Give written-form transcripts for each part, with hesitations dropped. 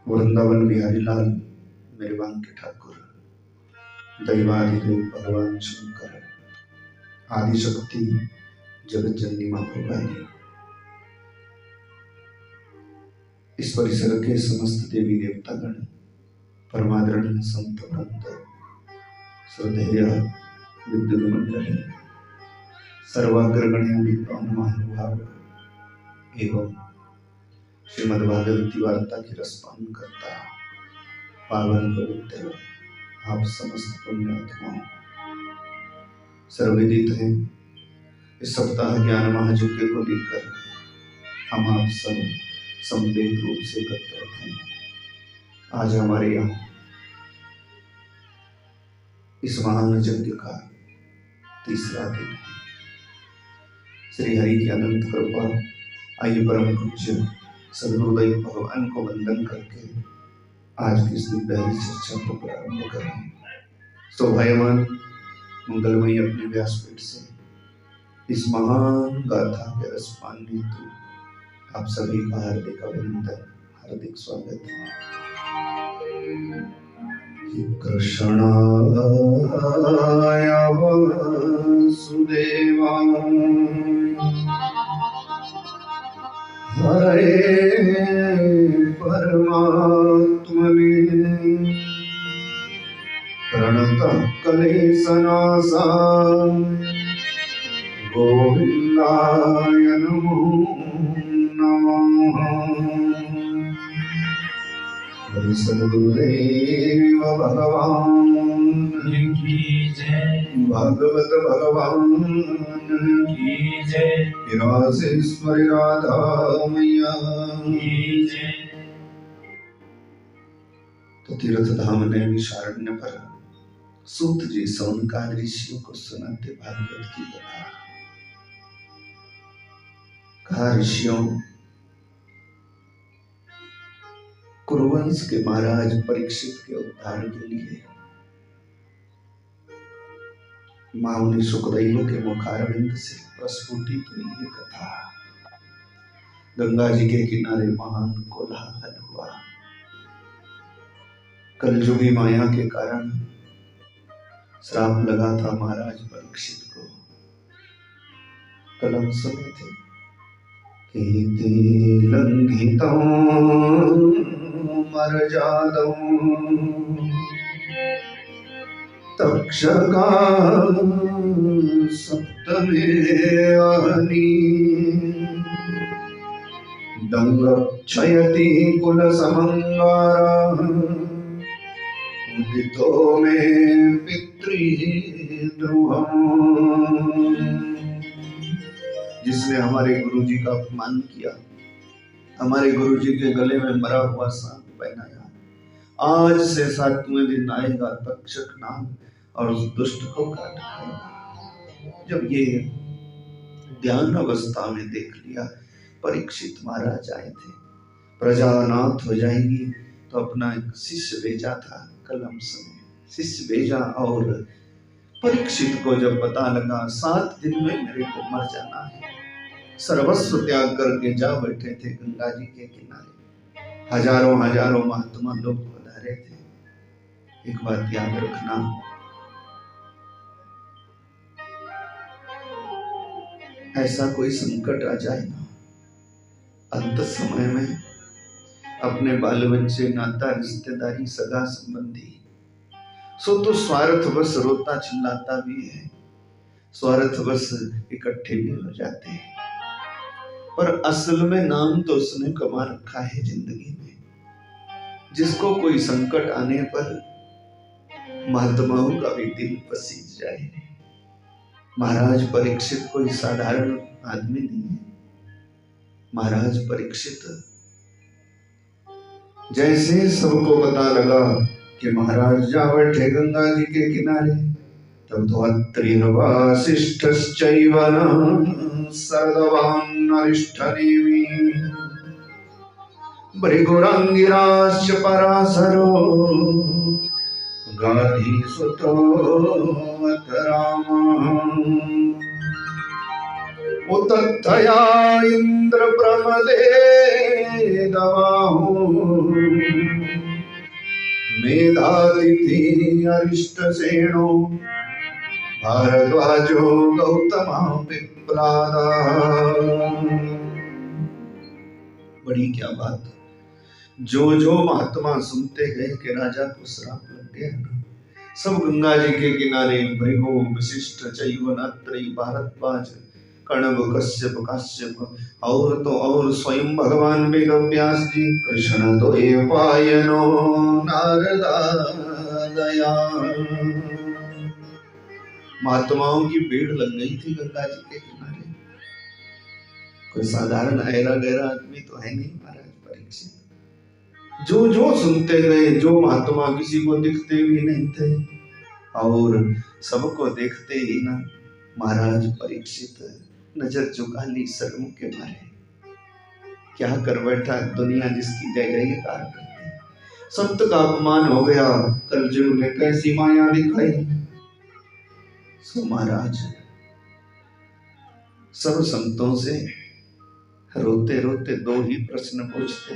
वृंदावन बिहारी लाल मेरे बांके ठाकुर, दैवाधिदेव भगवान शंकर, आदिशक्ति जगत जननी मां भवानी, इस परिसर के समस्त देवी देवतागण, परमादरणीय संत वृंद, श्रद्धेय विद्युत मंडली, सर्वाग्रगण्य विद्वान महानुभाव एवं श्रीमद्भागवती वार्ता की रसपान करता पावन पवित्र आप समस्त पुण्यात्माओं, सर्वविदित हैं इस सप्ताह ज्ञान महायज्ञ को लेकर हम आप सब संवेद रूप से एकत्रित हैं। आज हमारे यहाँ इस महान यज्ञ का तीसरा दिन है। श्री हरि की अनंत कृपा, आइए परम पूज्य सदगुरुदेव भगवान को वंदन करके आज की इस दिव्य चर्चा को प्रारंभ करें। शोभायमान मंगलमयी अपने व्यासपीठ से इस महान गाथा के रसपान हेतु आप सभी का हार्दिक अभिनंदन, हार्दिक स्वागत है। कृष्णाय वासुदेवाय हरे परमात्मने प्रणतः क्लेशनाशाय गोविन्दाय नमो नमः। सद्गुरुदेव भगवान की जय, भागवत भगवान की जय, विरासेश्वरी राधा मैया की जय। तो तीर्थ धाम नैमिषारण्य पर सूत जी सौनकादि ऋषियों को सुनाते भागवत की कथा। कहा ऋषियों, कुरुवंश के महाराज परीक्षित के उद्धार के लिए मामुनि सुखदेव के मुखारविंद से प्रस्फुटित हुई ये कथा। गंगा जी के किनारे महान कोलाहल हुआ। कलयुगी माया के कारण श्राप लगा था महाराज परीक्षित को। कलम सुने थे कि लंघितं मर्यादं तक्षका सप्तमे अहनि दंगक्षयति कुलसमंगारः उदितो मे पितृद्रोहम्। जिसने हमारे गुरुजी का अपमान किया, हमारे गुरुजी के गले में मरा हुआ सांप पहनाया, आज से 7वें दिन आएगा तक्षक नाम और उस दुष्ट को काट खाएगा। जब ये ध्यान अवस्था में देख लिया, परीक्षित महाराज आए थे, प्रजा अनाथ हो जाएंगी, तो अपना एक शिष्य भेजा था। कलम समय शिष्य भेजा और परीक्षित को जब पता लगा 7 दिन में मेरे को मर जाना है, सर्वस्व त्याग करके जा बैठे थे गंगा जी के किनारे। हजारों हजारों महात्मा लोग पधारे थे। एक बात याद रखना, ऐसा कोई संकट आ जाए ना अंत समय में, अपने बाल बच्चे, नाता रिश्तेदारी, सगा संबंधी, सो तो स्वार्थवश रोता चिल्लाता भी है, स्वार्थवश इकट्ठे भी हो जाते हैं, पर असल में नाम तो उसने कमा रखा है जिंदगी में। जिसको कोई संकट आने पर महात्माओं का भी दिल पसीज जाए। महाराज परीक्षित कोई साधारण आदमी नहीं है। महाराज परीक्षित जैसे सबको पता लगा कि महाराज जा बैठे गंगा जी के किनारे, तब तो अत्रिर्वासिष्ठश्चैव सरदवान्नरिष्ठनेमि भृगुरंगिराश्च पराशरो गाधीसुतो अथ रामः उत्तया इंद्र प्रमदे दवाहु मेधातिथि अरिष्टसेनो भारद्वाजो गौतमा पिप्पलादा। बड़ी क्या बात, जो जो महात्मा सुनते गए कि राजा को श्राप लग गया ना, सब गंगा जी के किनारे भृगु वशिष्ठ चैवनात्रेय भारद्वाज कण्व कश्यप काश्यप और तो और स्वयं भगवान वेद व्यास जी कृष्ण तो ए पायनो नारदादया। महात्माओं की भीड़ लग गई थी गंगा जी के किनारे। कोई साधारण ऐरा गहरा आदमी तो है नहीं महाराज परीक्षित। जो जो सुनते गए, जो महात्मा किसी को दिखते भी नहीं थे और सबको देखते ही ना महाराज परीक्षित नजर झुका ली शर्म के मारे। क्या कर बैठा दुनिया जिसकी जय जयकार करती है। संत का अपमान हो गया, कलयुग में कैसी माया दिखाई। सो महाराज सब संतों से रोते रोते दो ही प्रश्न पूछते,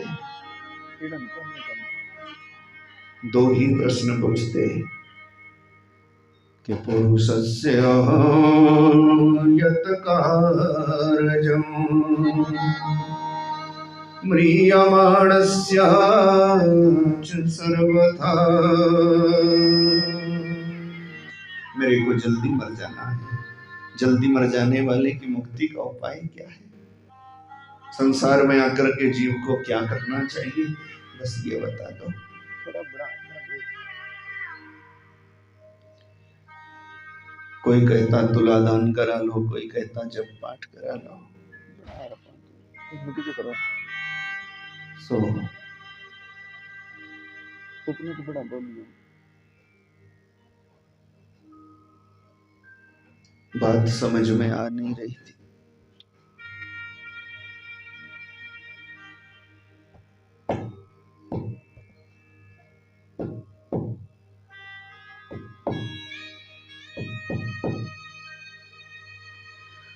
दो ही प्रश्न पूछते कि पुरुषस्य यत् कारजम् म्रियमाणस्य च सर्वथा। मेरे को जल्दी मर जाना है, जल्दी मर जाने वाले की मुक्ति का उपाय क्या है? संसार में आकर के जीव को क्या करना चाहिए, बस ये बता दो। कोई कहता तुला दान करा लो, कोई कहता जब पाठ करा लो। सो बात समझ में आ नहीं रही थी।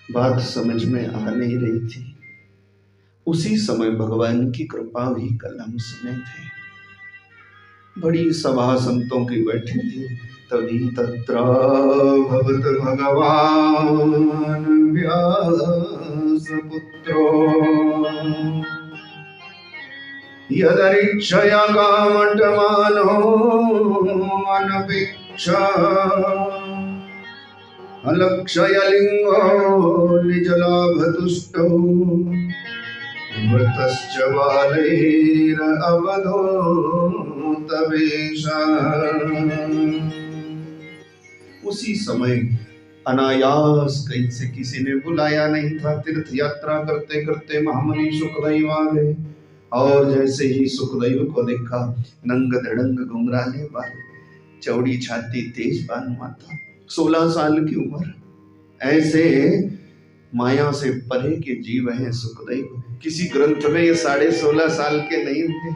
बात समझ में आ नहीं रही थी। उसी समय भगवान की कृपा हुई, कल हम सुने थे। बड़ी सभा संतों की बैठी थी, तभी तत्र भवत भगवान व्यास पुत्रो यदरिच्छया कामटमानो अनपेक्षा अलक्षयलिंगो निजलाभतुष्टो मृतश्च बालैर अवधूतवेषा। उसी समय अनायास कहीं से किसी ने बुलाया नहीं था। तीर्थ यात्रा करते करते महामुनि सुखदेव आ गए और जैसे ही सुखदेव को देखा, नंग धड़ंग घुंघराले बाल, चौड़ी छाती, तेज बाल माथा, 16 साल की उम्र। ऐसे माया से परे के जीव हैं सुखदेव। किसी ग्रंथ में ये 16.5 साल के नहीं हुए,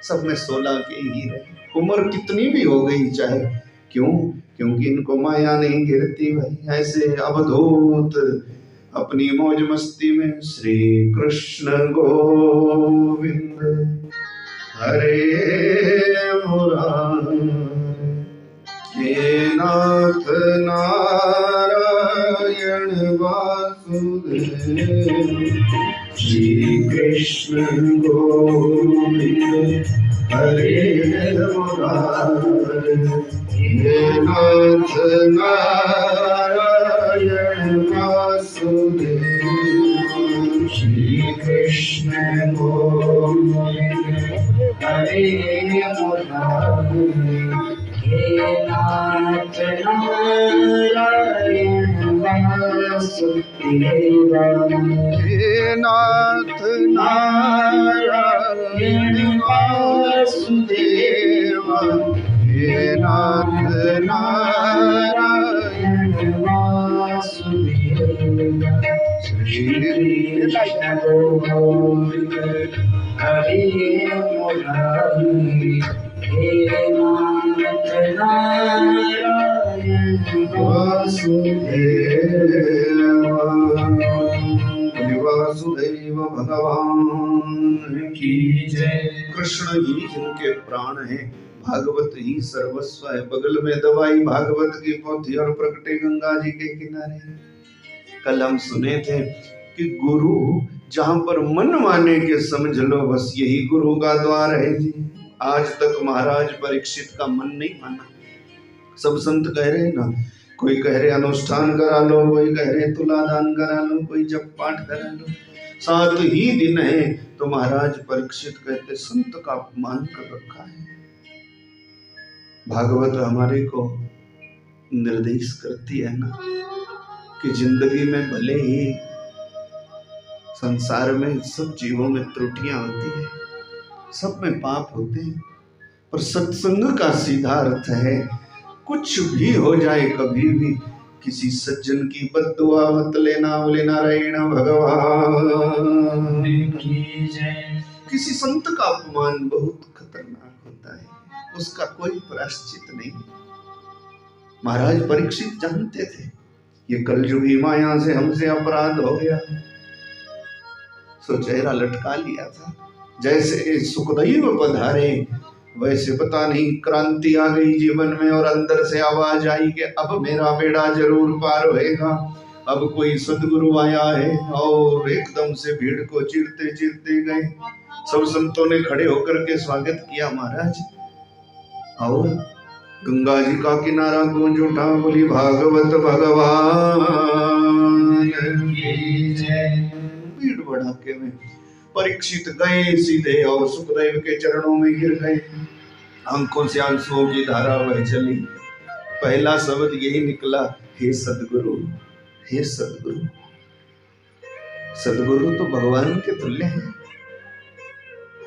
सब में 16 के ही रहे। उम्र कितनी भी हो गई चाहे, क्यों? क्योंकि इनको माया नहीं गिरती भाई। ऐसे अवधूत अपनी मौज मस्ती में श्री कृष्ण गोविंद हरे मुरारी हे नाथ नारायण वासुदेव श्री कृष्ण गोविंद हरे मुरारी हे नाथ नारायण वासुदेव श्री कृष्ण गोविंद हरे मुरारी हे नाथ नारायण वासुदेव हे नाथ नारायण वासुदेव हे नाथ नारायण वासुदेव श्री कृष्ण गोविंद हरे मुरारी हे नाथ नारायण वासुदेव भगवान की जय। कृष्ण ही जिनके प्राण हैं, भागवत ही सर्वस्व है। बगल में दवाई भागवत की पोथी और प्रकटे गंगा जी के किनारे। कल हम सुने थे कि गुरु जहां पर मन माने के समझ लो बस यही गुरु का द्वार है जी। आज तक महाराज परीक्षित का मन नहीं माना। सब संत कह रहे हैं ना, कोई कह रहे अनुष्ठान करा लो, कोई कह रहे तुलादान करा लो, कोई जप पाठ करा लो, 7 ही दिन है। तो महाराज परीक्षित कहते संत का अपमान कर रखा है। भागवत हमारे को निर्देश करती है ना कि जिंदगी में भले ही संसार में सब जीवों में त्रुटियां होती है, सब में पाप होते हैं, पर सत्संग का सीधा अर्थ है कुछ भी हो जाए कभी भी किसी सज्जन की बद्दुआ मत लेना। बोले नारायण भगवान की जय। किसी संत का अपमान बहुत खतरनाक होता है, उसका कोई प्रायश्चित नहीं। महाराज परीक्षित जानते थे ये कलयुगी माया से हमसे अपराध हो गया, सो चेहरा लटका लिया था। जैसे सुखदेव पधारे वैसे पता नहीं क्रांति आ गई जीवन में, और अंदर से आवाज आई कि अब मेरा बेड़ा जरूर पार होएगा। अब कोई सदगुरु आया है, और एकदम से भीड़ को चीरते चीरते गए। सब संतों ने खड़े होकर के स्वागत किया महाराज, और गंगा जी का किनारा गूंज उठा। बोली भागवत भगवान की जय। भीड़ भड़ाके में परीक्षित गए सीधे और सुखदेव के चरणों में गिर गए। आंखों से आंसुओं की धारा बह चली। पहला शब्द यही निकला, हे सदगुरु, हे सदगुरु। सदगुरु तो भगवान के तुल्य हैं।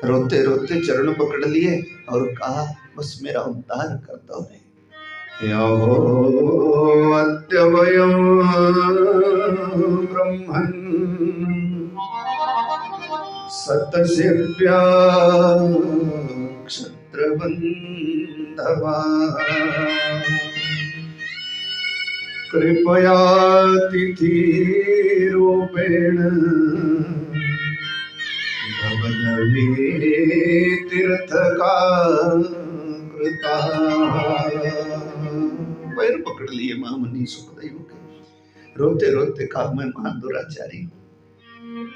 रोते रोते चरण पकड़ लिए और कहा बस मेरा उद्धार कर दो रे। यहो अद्यवयम् ब्रह्मन् सतसेव्या क्षत्रबन्धवा कृपया तिथिरूपेण भवनवी तीर्थ का कृता। पैर पकड़ लिए महामुनि सुखदेव के, रोते रोते कहा मैं महान दुराचारी हूं,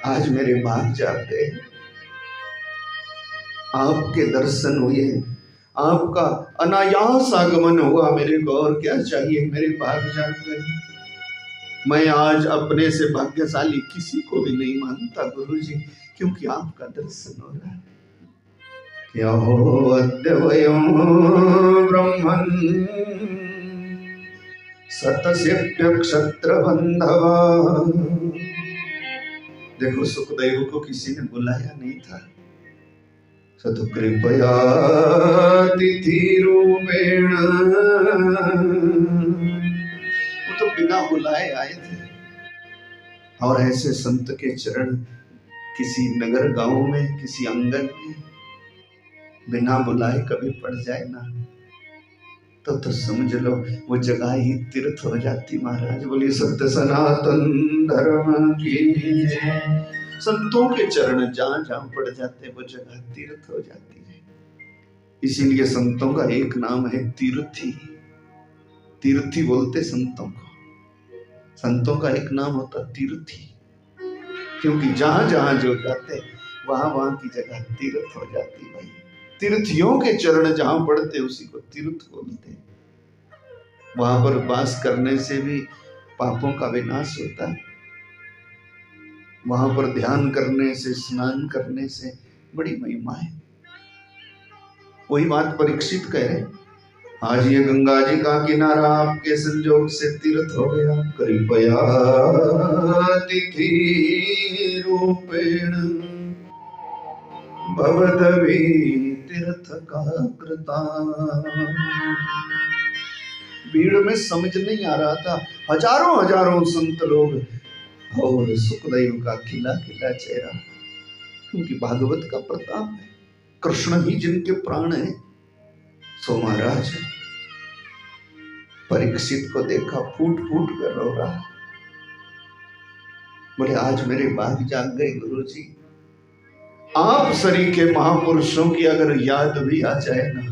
आज मेरे भाग जाग गए। आपके दर्शन हुए, आपका अनायास आगमन हुआ मेरे को, और क्या चाहिए, मेरे भाग जाग गए। मैं आज अपने से भाग्यशाली किसी को भी नहीं मानता गुरुजी, क्योंकि आपका दर्शन हो रहा है। क्या हो अद्यवयम् ब्रह्मन् सतसेव्य क्षत्रबन्धवा। देखो सुखदेव को किसी ने बुलाया नहीं था, सतु कृपया तिथि रूपेण, वो तो बिना बुलाए आए थे। और ऐसे संत के चरण किसी नगर गांव में, किसी आंगन में बिना बुलाए कभी पड़ जाए ना, तो समझ लो वो जगह ही तीर्थ हो जाती। महाराज बोली सत्य सनातन धर्म की जय। संतों के चरण जहां जहां पड़ जाते वो जगह तीर्थ हो जाती है। इसीलिए संतों का एक नाम है तीर्थी। तीर्थी बोलते संतों को, संतों का एक नाम होता तीर्थी, क्योंकि जहां जहां जो जाते वहां वहां की जगह तीर्थ हो जाती। भाई तीर्थियों के चरण जहां पड़ते उसी को तीर्थ बोलते। वहां पर वास करने से भी पापों का विनाश होता है, वहां पर ध्यान करने से, स्नान करने से बड़ी महिमा है। वही बात परीक्षित कह रहे, आज ये गंगा जी का किनारा आपके संजोग से तीर्थ हो गया। कृपया तिथि रूपेण भवदवी तीर्थ का कृता। भीड़ में समझ नहीं आ रहा था, हजारों हजारों संत लोग और सुखदेव का खिला खिला चेहरा, क्योंकि भागवत का प्रताप है। कृष्ण ही जिनके प्राण है। सो महाराज परीक्षित को देखा फूट फूट कर रो रहा। बोले आज मेरे भाग जाग गए गुरुजी, आप सरीखे महापुरुषों की अगर याद भी आ जाए ना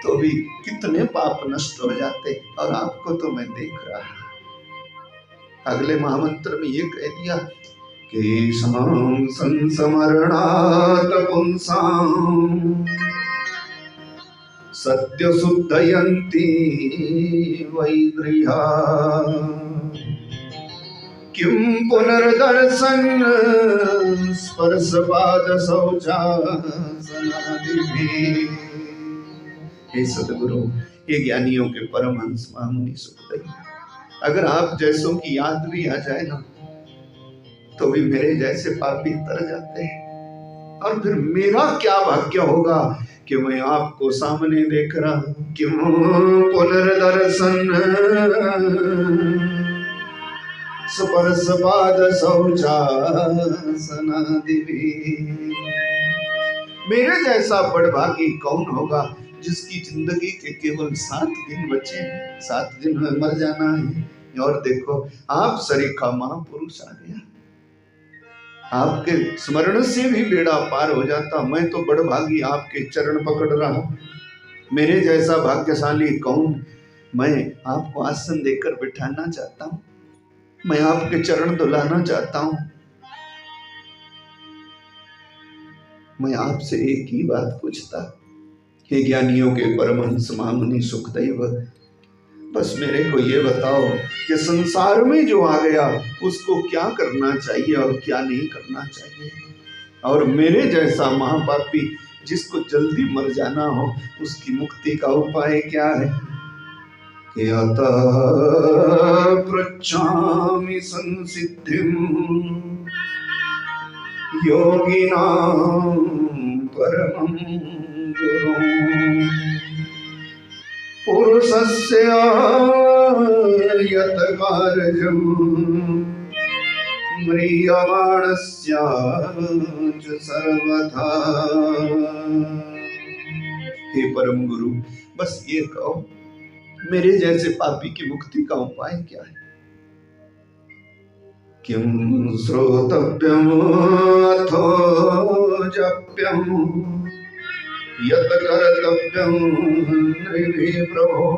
तो भी कितने पाप नष्ट हो जाते। और आपको तो मैं देख रहा। अगले महामंत्र में ये कह दिया कि शाम संस्मरणात् पुंसाम् सत्य शुद्धयन्ति वैगृहा किं पुनर्दर्शन स्पर्शपाद शौचासनादिभिः। हे सदगुरु, हे ज्ञानियों के परमहंस महामुनि सुखदेव, अगर आप जैसों की याद भी आ जाए ना तो भी मेरे जैसे पापी तर जाते हैं। और फिर मेरा क्या भाग्य होगा कि मैं आपको सामने देख रहा हूं। क्यों पुनर्दर्शन स्पर्शपाद शौचासनादिभिः। मेरे जैसा बड़भागी कौन होगा जिसकी जिंदगी के केवल 7 दिन बचे हैं, 7 दिन में मर जाना है। और देखो आप सरीखा महापुरुष आ गया, आपके स्मरण से भी बेड़ा पार हो जाता। मैं तो बड़भागी आपके चरण पकड़ रहा हूं। मेरे जैसा भाग्यशाली कौन। मैं आपको आसन देकर बिठाना चाहता हूं, मैं आपके चरण धुलाना चाहता हूं। मैं आपसे एक ही बात पूछता, हे ज्ञानियों के परमहंस महामुनि सुखदेव, बस मेरे को ये बताओ कि संसार में जो आ गया उसको क्या करना चाहिए और क्या नहीं करना चाहिए। और मेरे जैसा महापापी जिसको जल्दी मर जाना हो उसकी मुक्ति का उपाय क्या है। कि अतः पृच्छामि संसिद्धिं योगिनां परमं गुरुं पुरुषस्य यत् कार्यं म्रियमाणस्य च सर्वथा। हे परम गुरु, बस ये कहो मेरे जैसे पापी की मुक्ति का उपाय क्या है। किं श्रोतव्यम् अथो जप्यम् यत् कर्तव्यं नृभिः प्रभो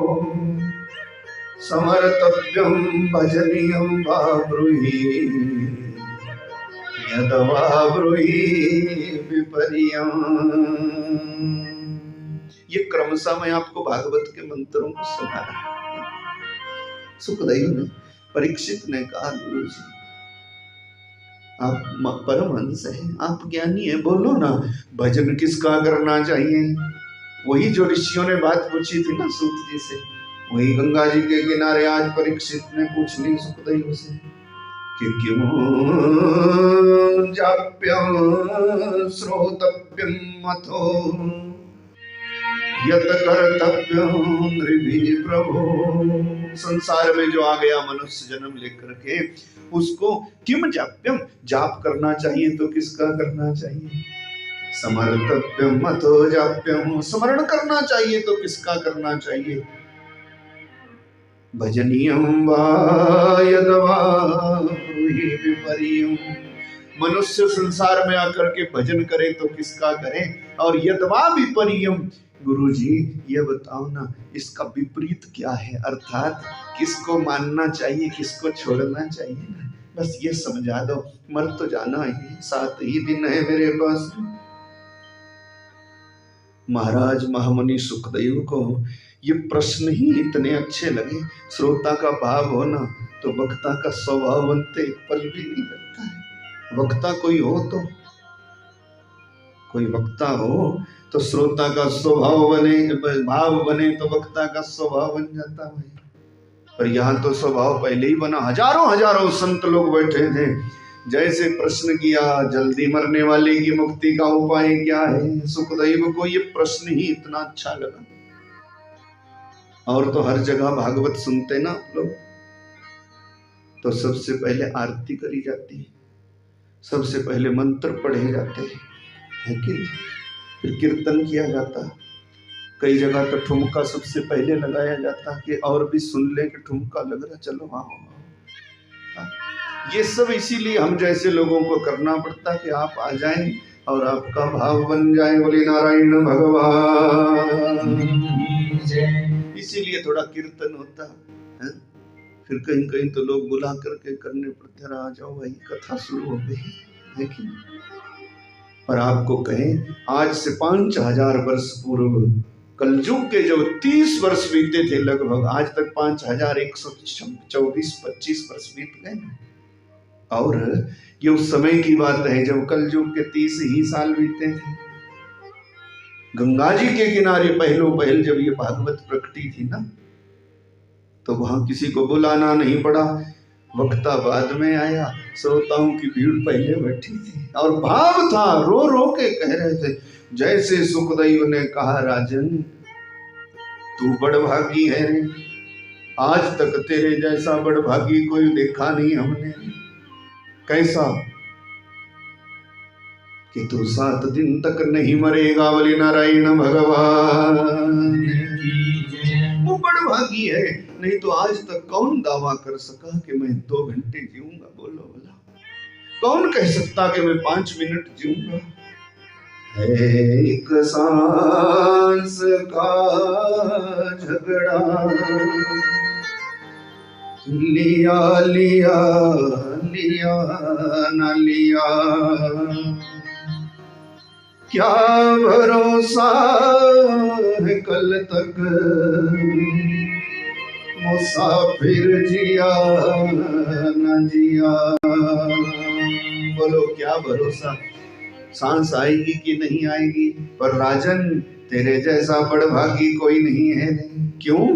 समर्तव्यं भजनीयं वा ब्रूहि यद् वा ब्रूहि विपर्यम्। ये क्रमशः मैं आपको भागवत के मंत्रों को सुना रहा हूं। सुखदेव ने, परीक्षित ने कहा, गुरु जी आप परमहंस हैं, आप ज्ञानी हैं, बोलो ना भजन किसका करना चाहिए। वही जो ऋषियों ने बात पूछी थी ना सूत जी से, वही गंगा जी के किनारे आज परीक्षित ने पूछ ली सुखदेव से कि क्यों जाप्यं श्रोतव्यम् अथो यत् कर्तव्यं नृभिः प्रभो। संसार में जो आ गया मनुष्य जन्म लेकर के, उसको किम जाप्यम, जाप करना चाहिए तो किसका करना चाहिए। समर्तव्यम अथो जाप्यम, स्मरण करना चाहिए तो किसका करना चाहिए। भजनीयं वा यद् वा ब्रूहि विपर्यम्, मनुष्य संसार में आकर के भजन करे तो किसका करे। और यद्वा विपर्यम्, गुरु जी ये बताओ ना इसका विपरीत क्या है, अर्थात किसको मानना चाहिए किसको छोड़ना चाहिए। बस ये समझा दो, मर तो जाना ही, 7 ही दिन है मेरे पास। महाराज महामुनि सुखदेव को ये प्रश्न ही इतने अच्छे लगे। श्रोता का भाव हो ना तो वक्ता का स्वभाव बनते एक पल भी नहीं लगता है। वक्ता कोई हो तो, कोई वक्ता हो तो श्रोता का स्वभाव बने, भाव बने तो वक्ता का स्वभाव बन जाता है। पर यहाँ तो स्वभाव पहले ही बना। हजारों हजारों संत लोग बैठे थे, जैसे प्रश्न किया जल्दी मरने वाले की मुक्ति का उपाय क्या है। सुखदेव को ये प्रश्न ही इतना अच्छा लगा। और तो हर जगह भागवत सुनते ना आप लोग, तो सबसे पहले आरती करी जाती है, सबसे पहले मंत्र पढ़े जाते हैं कि फिर कीर्तन किया जाता। कई जगह तो ठुमका सबसे पहले लगाया जाता कि और भी सुन ले कि ठुमका लग रहा, चलो हाँ। ये सब इसीलिए हम जैसे लोगों को करना पड़ता कि आप आ जाएं और आपका भाव बन जाए। बोले नारायण भगवान। इसीलिए थोड़ा कीर्तन होता है, फिर कहीं कहीं तो लोग बुला करके करने पड़ते, आ जाओ भाई कथा शुरू हो गई है कि। पर आपको कहें, आज से 5000 वर्ष पूर्व कलयुग के जो 30 वर्ष बीते थे लगभग, आज तक 5124-25 वर्ष बीत गए। और ये उस समय की बात है जब कलयुग के 30 ही साल बीते थे। गंगा जी के किनारे पहलो पहल जब ये भागवत प्रकटी थी ना, तो वहां किसी को बुलाना नहीं पड़ा, वक्ता बाद में आया, श्रोताओं की भीड़ पहले बैठी थी और भाव था, रो रो के कह रहे थे, जैसे सुखदेव ने कहा, राजन तू बड़भागी है रे, आज तक तेरे जैसा बड़भागी कोई देखा नहीं हमने। कैसा कि तू 7 दिन तक नहीं मरेगा। बोले नारायण भगवान। वो बड़भागी है, नहीं तो आज तक कौन दावा कर सका कि मैं 2 घंटे जीऊंगा। बोलो बोला, कौन कह सकता कि मैं 5 मिनट जीऊंगा। एक सांस का झगड़ा, लिया लिया लिया न लिया, क्या भरोसा है कल तक, मुसाफिर जिया न जिया। बोलो क्या भरोसा, सांस आएगी कि नहीं आएगी। पर राजन तेरे जैसा बड़भागी कोई नहीं है। क्यों?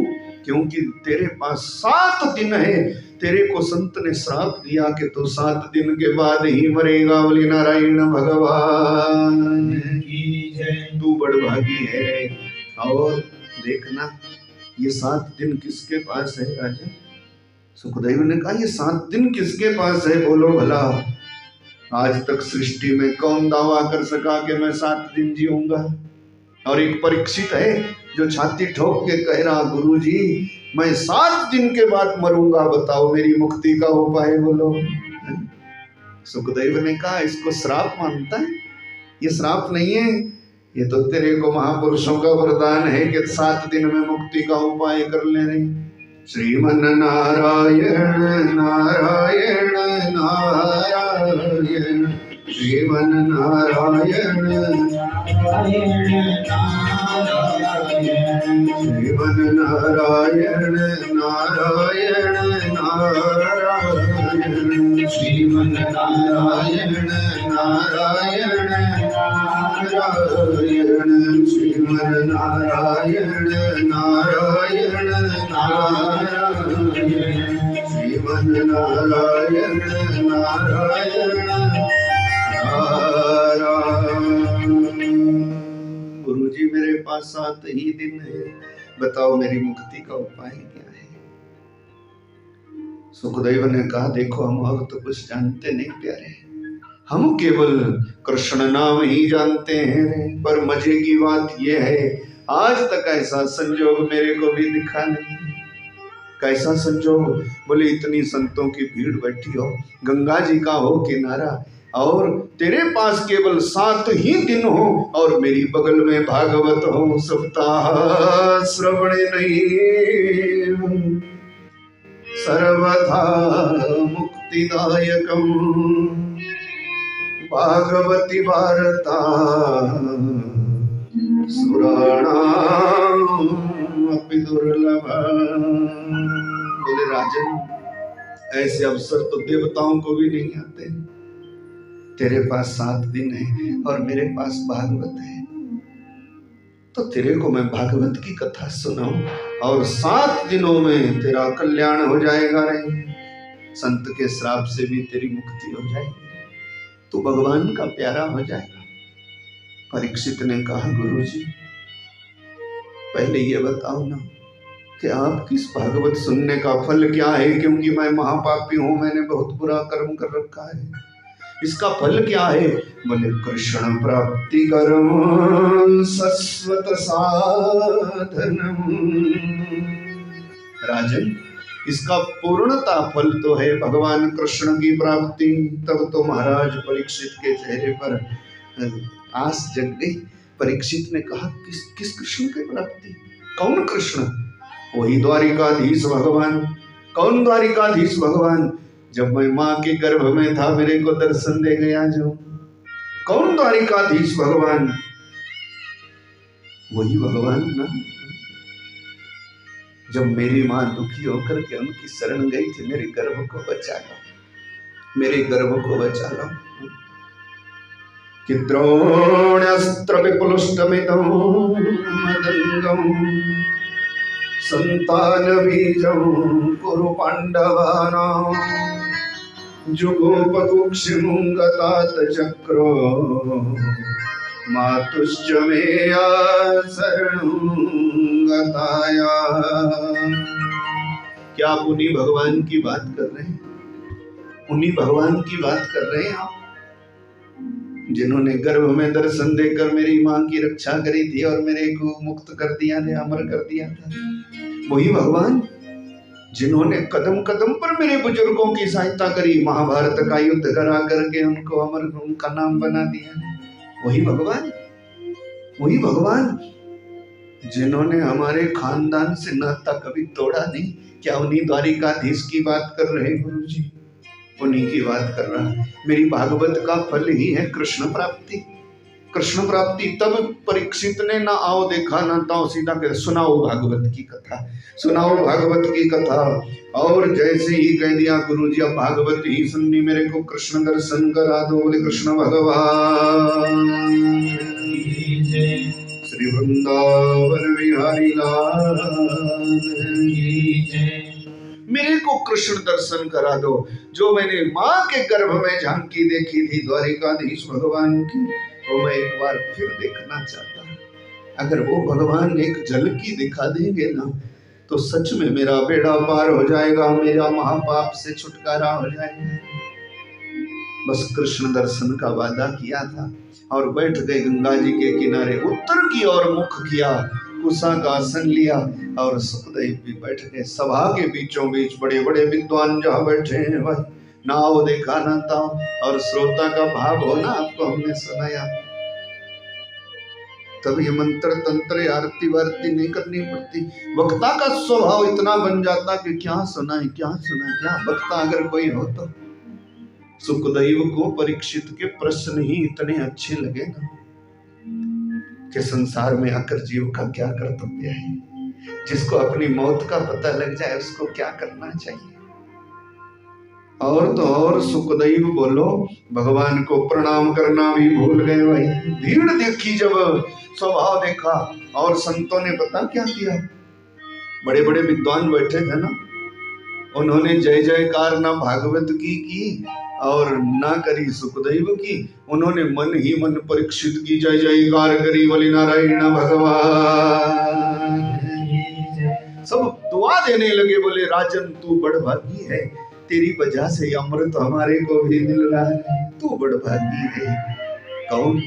क्योंकि तेरे पास 7 दिन है। तेरे को संत ने श्राप दिया कि तू 7 दिन के बाद ही मरेगा। बोले नारायण भगवान की जय। तू बड़भागी है। और देखना ये 7 दिन किसके पास है राजा। सुखदेव ने कहा ये 7 दिन किसके पास है, बोलो भला। आज तक सृष्टि में कौन दावा कर सका कि मैं 7 दिन जीऊंगा। और एक परीक्षित है जो छाती ठोक के कह रहा, गुरुजी मैं 7 दिन के बाद मरूंगा, बताओ मेरी मुक्ति का उपाय बोलो। सुखदेव ने कहा इसको श्राप मानता है, ये श्राप नहीं है, ये तो तेरे को महापुरुषों का वरदान है कि 7 दिन में मुक्ति का उपाय कर लेने। श्रीमन नारायण नारायण नारायण, श्रीमन नारायण नारायण नारायण, श्रीमन नारायण नारायण नारायण, श्रीमन नारायण नारायण नारायण, श्रीमन नारायण नारायण नारायण, श्रीमन नारायण नारायण नारायण। गुरुजी मेरे पास 7 ही दिन है, बताओ मेरी मुक्ति का उपाय क्या है। सुखदेव ने कहा देखो हम और तो कुछ जानते नहीं प्यारे, हम केवल कृष्ण नाम ही जानते हैं। पर मजे की बात यह है आज तक ऐसा संजोग मेरे को भी दिखा नहीं। कैसा संजोग? बोले इतनी संतों की भीड़ बैठी हो, गंगा जी का हो किनारा, और तेरे पास केवल 7 ही दिन हो और मेरी बगल में भागवत हो, सप्ताह श्रवणे नहीं सर्वथा मुक्तिदायकम भागवती वार्ता सुराणाम अपि दुर्लभ। बोले राजन ऐसे अवसर तो देवताओं को भी नहीं आते। तेरे पास 7 दिन है और मेरे पास भागवत है, तो तेरे को मैं भागवत की कथा सुनाऊं और 7 दिनों में तेरा कल्याण हो जाएगा। रे संत के श्राप से भी तेरी मुक्ति हो जाएगी, तू भगवान का प्यारा हो जाएगा। परीक्षित ने कहा गुरुजी पहले ये बताओ ना कि आप किस भागवत सुनने का फल क्या है, क्योंकि मैं महापापी हूं, मैंने बहुत बुरा कर्म कर रखा है, इसका फल क्या है। बोले कृष्ण प्राप्ति कर्म शाश्वत साधनम। राजन इसका पूर्णता फल तो है भगवान कृष्ण की प्राप्ति। तब तो महाराज परीक्षित के चेहरे पर आस जग गई। परीक्षित ने कहा किस कृष्ण की प्राप्ति? कौन कृष्ण? वही द्वारिकाधीश भगवान। कौन द्वारिकाधीश भगवान? जब मैं माँ के गर्भ में था मेरे को दर्शन दे गया जो। कौन द्वारिकाधीश भगवान? वही भगवान ना। जब मेरी माँ दुखी होकर के उनकी शरण गई थी, मेरे गर्भ को बचा लो, मेरे गर्भ को बचा लो। कि द्रोण्यस्त्र विपुलुष्टमिदं मदंगं संतान बीजं कुरु पांडवानां जुगोपकुक्षिमुंगतात चक्रो मातुश्च मेया शरणं गताया। क्या आप उन्हीं भगवान की बात कर रहे हैं? उन्हीं भगवान की बात कर रहे हैं आप, जिन्होंने गर्भ में दर्शन देकर मेरी माँ की रक्षा करी थी और मेरे को मुक्त कर दिया था, अमर कर दिया था। वही भगवान जिन्होंने कदम कदम पर मेरे बुजुर्गों की सहायता करी, महाभारत का युद्ध करा करके उनको अमर, उनका नाम बना दिया। वही भगवान, वही भगवान जिन्होंने हमारे खानदान से नाता कभी तोड़ा नहीं। क्या उन्हीं द्वारिकाधीश की बात कर रहे हैं गुरु जी? उन्हीं की बात कर रहा है। मेरी भागवत का फल ही है कृष्ण प्राप्ति। कृष्ण प्राप्ति तब परीक्षित ने ना आओ देखा ना ताओ, सीधा कह सुनाओ भागवत की कथा, सुनाओ भागवत की कथा। और जैसे ही कह दिया गुरु जी अब भागवत ही सुननी, मेरे को कृष्ण दर्शन करा दो। बोले कृष्ण भगवान श्री वृंदावन बिहारी लाल, मेरे को कृष्ण दर्शन करा दो। जो मैंने माँ के गर्भ में झांकी देखी थी द्वारिकाधीश भगवान की, वो मैं एक बार फिर देखना चाहता। अगर वो भगवान एक झलकी दिखा देंगे ना, तो सच में मेरा बेड़ा पार हो जाएगा, मेरा महापाप से छुटकारा हो जाएगा। बस कृष्ण दर्शन का वादा किया था और बैठ गए गंगा जी के किनारे, उत्तर की ओर मुख किया, कुशा का आसन लिया और सुखदेव भी बैठ गए। सभा के बीचों बीच बड़े बड़े विद्वान जहाँ बैठे हैं भाई, ना हो देखा ना था, और श्रोता का भाव हो ना, आपको हमने सुनाया। तब ये मंत्र तंत्र आरती वारती नहीं करनी पड़ती। वक्ता का स्वभाव इतना बन जाता कि क्या सुना है क्या सुना है क्या। वक्ता अगर कोई हो तो सुखदेव को परीक्षित के प्रश्न ही इतने अच्छे लगे ना कि संसार में आकर जीव का क्या कर्तव्य है, जिसको अपनी मौत का पता लग जाए उसको क्या करना चाहिए। और तो और सुखदेव बोलो भगवान को प्रणाम करना भी भूल गए भाई। भीड़ देखी, जब स्वभाव देखा, और संतों ने पता क्या किया, बड़े बड़े विद्वान बैठे थे ना, उन्होंने जय जयकार ना भागवत की और ना करी सुखदेव की। उन्होंने मन ही मन परीक्षित की जय जयकार करी, बोली नारायण भगवान। सब दुआ देने लगे, बोले राजन तू बड़भागी है, तेरी वजह से अमृत हमारे को भी मिल रहा है, तू बड़भागी है। कौन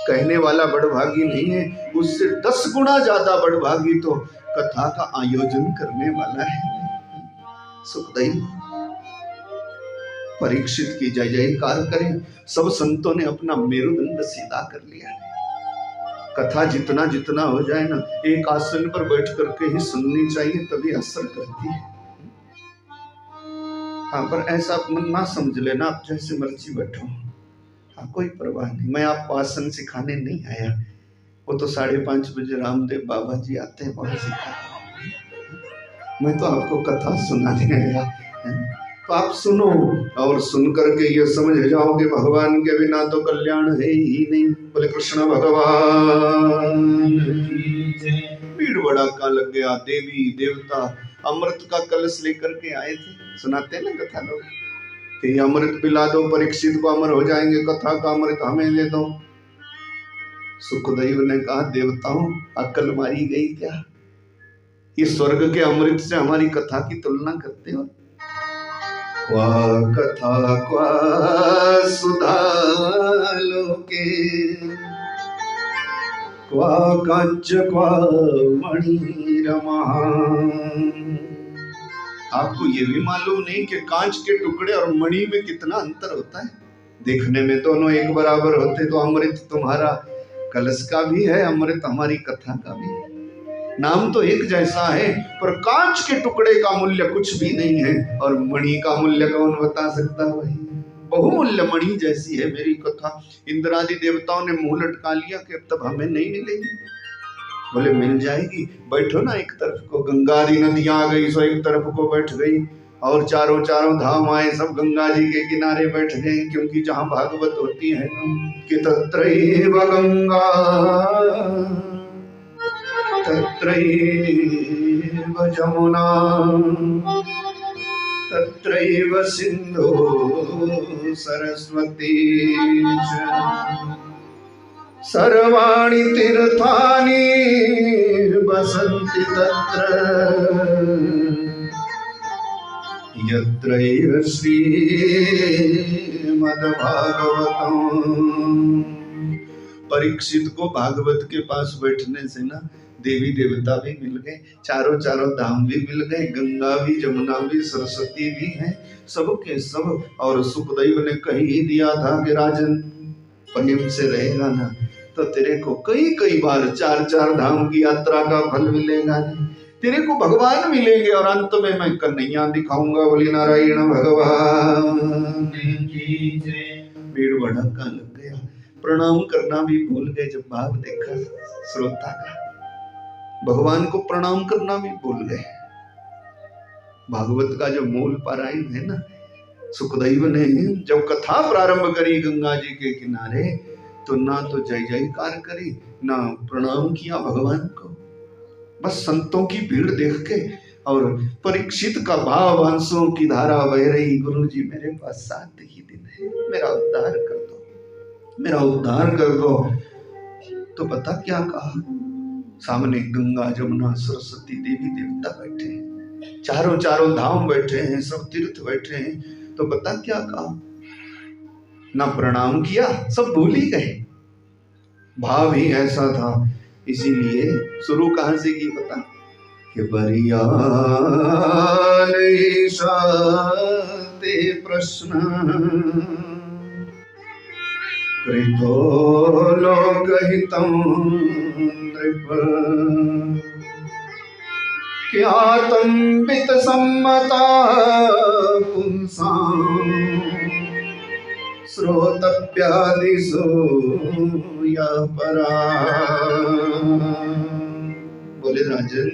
कहने वाला बड़भागी नहीं है, उससे 10 गुना ज्यादा बड़भागी तो कथा का आयोजन करने वाला है सुखदेव। परीक्षित की जय जयकार करें। सब संतों ने अपना मेरुदंड सीधा कर लिया। कथा जितना जितना हो जाए ना, एक आसन पर बैठ करके ही सुननी चाहिए, तभी असर करती है। हाँ, पर ऐसा मन ना समझ लेना आप जैसे मर्जी बैठो, हाँ कोई परवाह नहीं। मैं आपको आसन सिखाने नहीं आया, वो तो 5:30 बजे रामदेव बाबा जी आते हैं, वहां सिखा। मैं तो आपको कथा सुनाने आया। तो आप सुनो और सुन करके ये समझ जाओगे भगवान के बिना तो कल्याण है ही नहीं। बोले कृष्ण भगवान। भीड़ भड़ाका लग गया, देवी देवता अमृत का कलश लेकर के आए थे। सुनाते हैं ना कथा लोग कि अमृत पिला दो, परीक्षित को अमर हो जाएंगे, कथा का अमृत हमें दे दो। सुखदेव ने कहा देवताओं अकल मारी गई क्या? ये स्वर्ग के अमृत से हमारी कथा की तुलना करते हो? क्वा कथा क्वा सुधा लोके, क्वा कांच क्वा मणिरमा। आपको ये भी मालूम नहीं कि कांच के टुकड़े और मणि में कितना अंतर होता है? देखने में दोनों एक बराबर होते तो अमृत तुम्हारा कलश का भी है, अमृत हमारी कथा का भी है। नाम तो एक जैसा है, पर कांच के टुकड़े का मूल्य कुछ भी नहीं है, और मणि का मूल्य कौन बता सकता है? वही बहुमूल्य मणि जैसी है मेरी कथा। इंद्रादि देवताओं ने मुंह लटका लिया कि अब तब हमें नहीं मिलेगी। बोले मिल जाएगी, बैठो ना एक तरफ को, गंगा दी नदियां आ गई सो एक तरफ को बैठ गई, और चारों चारों धाम आए सब गंगा जी के किनारे बैठ गए, क्योंकि जहां भागवत होती है कि तत्रैव गंगा तत्रैव जमुना तत्रैव सिंधु सरस्वती सर्वाणि तीर्थानि वसन्ति तत्र यत्रैव श्रीमद्भागवतम्। परीक्षित को भागवत के पास बैठने से ना देवी देवता भी मिल गए, चारों चारों धाम भी मिल गए, गंगा भी, जमुना भी, सरस्वती भी है, सब के सब। और सुखदेव ने कह ही दिया था कि राजन प्रेम से रहेगा ना तो तेरे को कई कई बार चार चार धाम की यात्रा का फल मिलेगा, तेरे को भगवान मिलेंगे, और अंत में मैं कन्हैया दिखाऊंगा। बोली नारायण भगवान की जय। भीड़ भड़का लग गया, प्रणाम करना भी भूल गए जब भाव देखा श्रोता का, भगवान को प्रणाम करना भी भूल गए। भागवत का जो मूल पारायण है ना, सुखदेव ने जब कथा प्रारंभ करी गंगा जी के किनारे, तो ना तो जय जयकार करी, ना प्रणाम किया भगवान को, बस संतों की भीड़ देख के और परीक्षित का भाव, आंसुओं की धारा बह रही, गुरु जी मेरे पास 7 ही दिन है, मेरा उद्धार कर दो, मेरा उद्धार कर दो। तो पता क्या कहा? सामने गंगा जमुना सरस्वती देवी देवता बैठे हैं, चारों चारों धाम बैठे हैं, सब तीर्थ बैठे हैं, तो पता क्या कहा? ना प्रणाम किया, सब भूल ही गए। भाव ही ऐसा था, इसीलिए शुरू कहां से की पता? कि बरिया ते प्रश्न कृतो लोकहितं नृप क्यातंबित सम्मता पुंसां श्रोतव्यादिषु या परा। बोले राजन,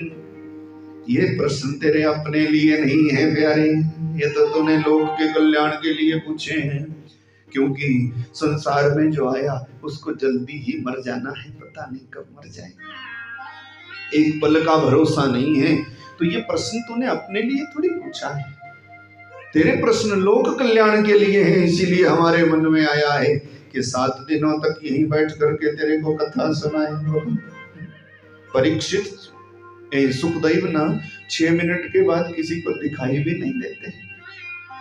ये प्रश्न तेरे अपने लिए नहीं है प्यारे, ये तो तूने लोक के कल्याण के लिए पूछे हैं, क्योंकि संसार में जो आया उसको जल्दी ही मर जाना है, पता नहीं कब मर जाए, एक पल का भरोसा नहीं है। तो ये प्रश्न तूने अपने लिए थोड़ी पूछा है, तेरे प्रश्न लोक कल्याण के लिए है, इसीलिए हमारे मन में आया है कि 7 दिनों तक यहीं बैठ करके तेरे को कथा सुनाएंगे। परीक्षित सुखदेव ना 6 मिनट के बाद किसी को दिखाई भी नहीं देते,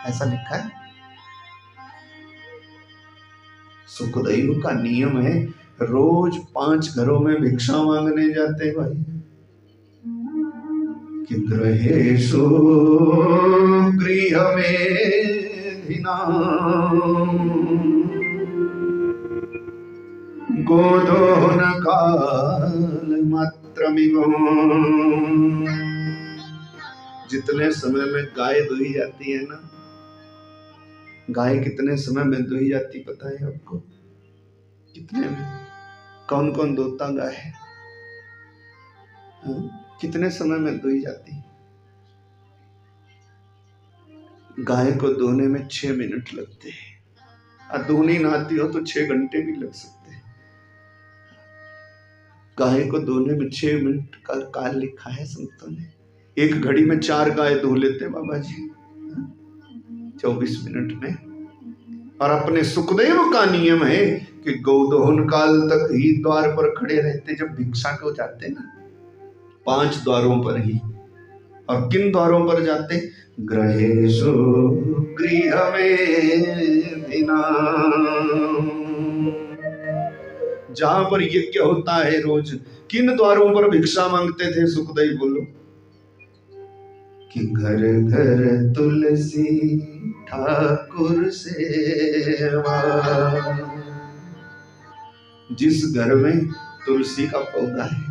ऐसा लिखा है। सुखदेव का नियम है, रोज 5 घरों में भिक्षा मांगने जाते भाई। कि गृहेषु गृहमेधिनां गोदोहन कालमात्रमिव। जितने समय में गाय दुही जाती है ना, गाय कितने समय में दुही जाती पता है आपको? कितने में? कौन कौन दोता गाय है? कितने समय में दुही जाती? गाय को दोहने में 6 मिनट लगते हैं, और दूहनी ना आती हो तो 6 घंटे भी लग सकते हैं। गाय को दोहने में 6 मिनट का काल लिखा है संतों ने। एक घड़ी में 4 गाय दो लेते बाबा जी 24 मिनट में। और अपने सुखदेव का नियम है कि गोदोहन काल तक ही द्वार पर खड़े रहते जब भिक्षा को जाते ना, 5 द्वारों पर ही। और किन द्वारों पर जाते? गृहेषु गृहमेधिनां, जहां पर यज्ञ होता है रोज। किन द्वारों पर भिक्षा मांगते थे सुखदेव? बोलो। कि घर घर तुलसी ठाकुर सेवा। जिस घर में तुलसी का पौधा है,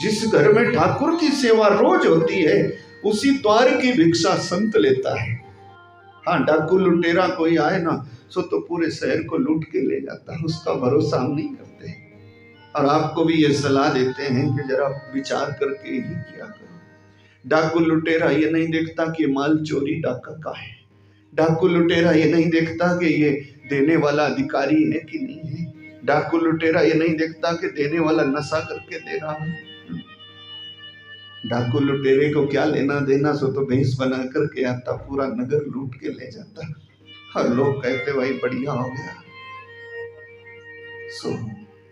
जिस घर में ठाकुर की सेवा रोज होती है, उसी द्वार की भिक्षा संत लेता है। हाँ, डाकू लुटेरा कोई आए ना सो तो पूरे शहर को लूट के ले जाता है, उसका भरोसा हम नहीं करते। और आपको भी ये सलाह देते हैं कि जरा विचार करके ही किया करो। डाकू लुटेरा ये नहीं देखता कि माल चोरी डाका का है। डाकू लुटेरा ये नहीं देखता कि ये देने वाला अधिकारी है कि नहीं है। डाकू लुटेरा ये नहीं देखता कि देने वाला नशा करके दे रहा है। डाकू लुटेरे को क्या लेना देना, सो तो भैंस बना करके आता, पूरा नगर लूट के ले जाता। हर लोग कहते भाई बढ़िया हो गया। सो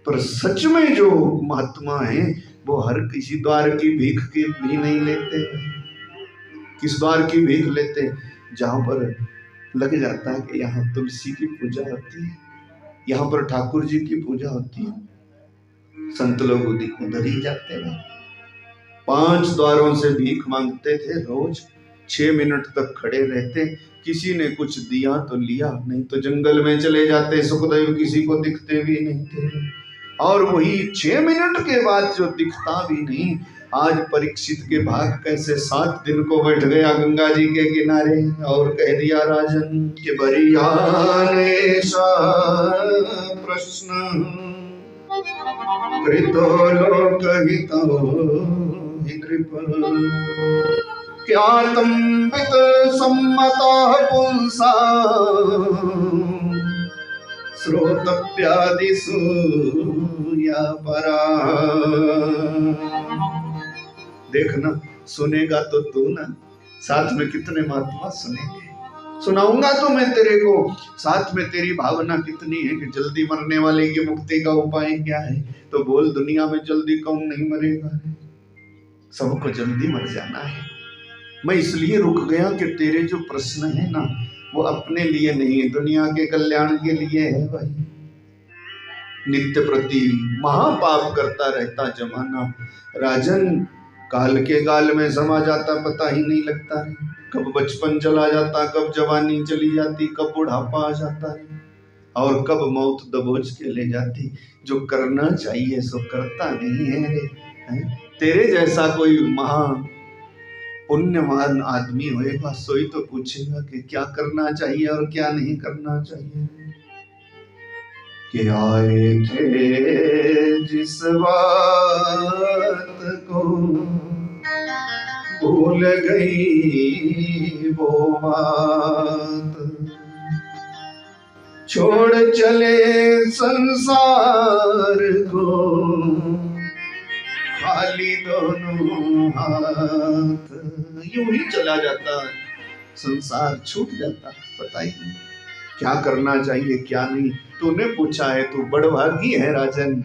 पर सच में जो महात्मा है वो हर किसी द्वार की भीख की भी नहीं लेते। किस द्वार की भीख लेते? जहां पर लग जाता है कि यहाँ तुलसी की पूजा होती है, यहाँ पर ठाकुर जी की पूजा होती है, संत लोग उधर ही जाते हैं। 5 द्वारों से भीख मांगते थे, रोज 6 मिनट तक खड़े रहते। किसी ने कुछ दिया तो लिया, नहीं तो जंगल में चले जाते। सुखदेव किसी को दिखते भी नहीं थे। और वही 6 मिनट के बाद जो दिखता भी नहीं, आज परीक्षित के भाग कैसे 7 दिन को बैठ गया गंगा जी के किनारे और कह दिया राजन के बरियाने सा प्रश्न कृतो लोकहितो हि नृप क्या तंबित सम्मता पुंसा श्रोतव्यादिषु या परा। देखना, सुनेगा तो तू ना, साथ में कितने महात्मा सुनेंगे। सुनाऊंगा तो मैं तेरे को, साथ में तेरी भावना कितनी है कि जल्दी मरने वाले की मुक्ति का उपाय क्या है। तो बोल, दुनिया में जल्दी कौन नहीं मरेगा? सबको जल्दी मर जाना है। मैं इसलिए रुक गया कि तेरे जो प्रश्न है ना, वो अपने लिए नहीं है, दुनिया के कल्याण के लिए है भाई। नित्य प्रति महापाप करता रहता जमाना राजन, काल के गाल में समा जाता, पता ही नहीं लगता है। कब बचपन चला जाता, कब जवानी चली जाती, कब बुढ़ापा आ जाता है और कब मौत दबोच के ले जाती। जो करना चाहिए सो करता नहीं है रे। तेरे जैसा कोई महा पुण्यवान आदमी होएगा, सोई तो पूछेगा कि क्या करना चाहिए और क्या नहीं करना चाहिए। कि आए थे जिस बात को भूल गई वो बात, छोड़ चले संसार को खाली दोनों हाथ। यूं ही चला जाता, संसार छूट जाता, पता ही नहीं क्या करना चाहिए क्या नहीं। तूने पूछा है, तू बड़भागी है राजन।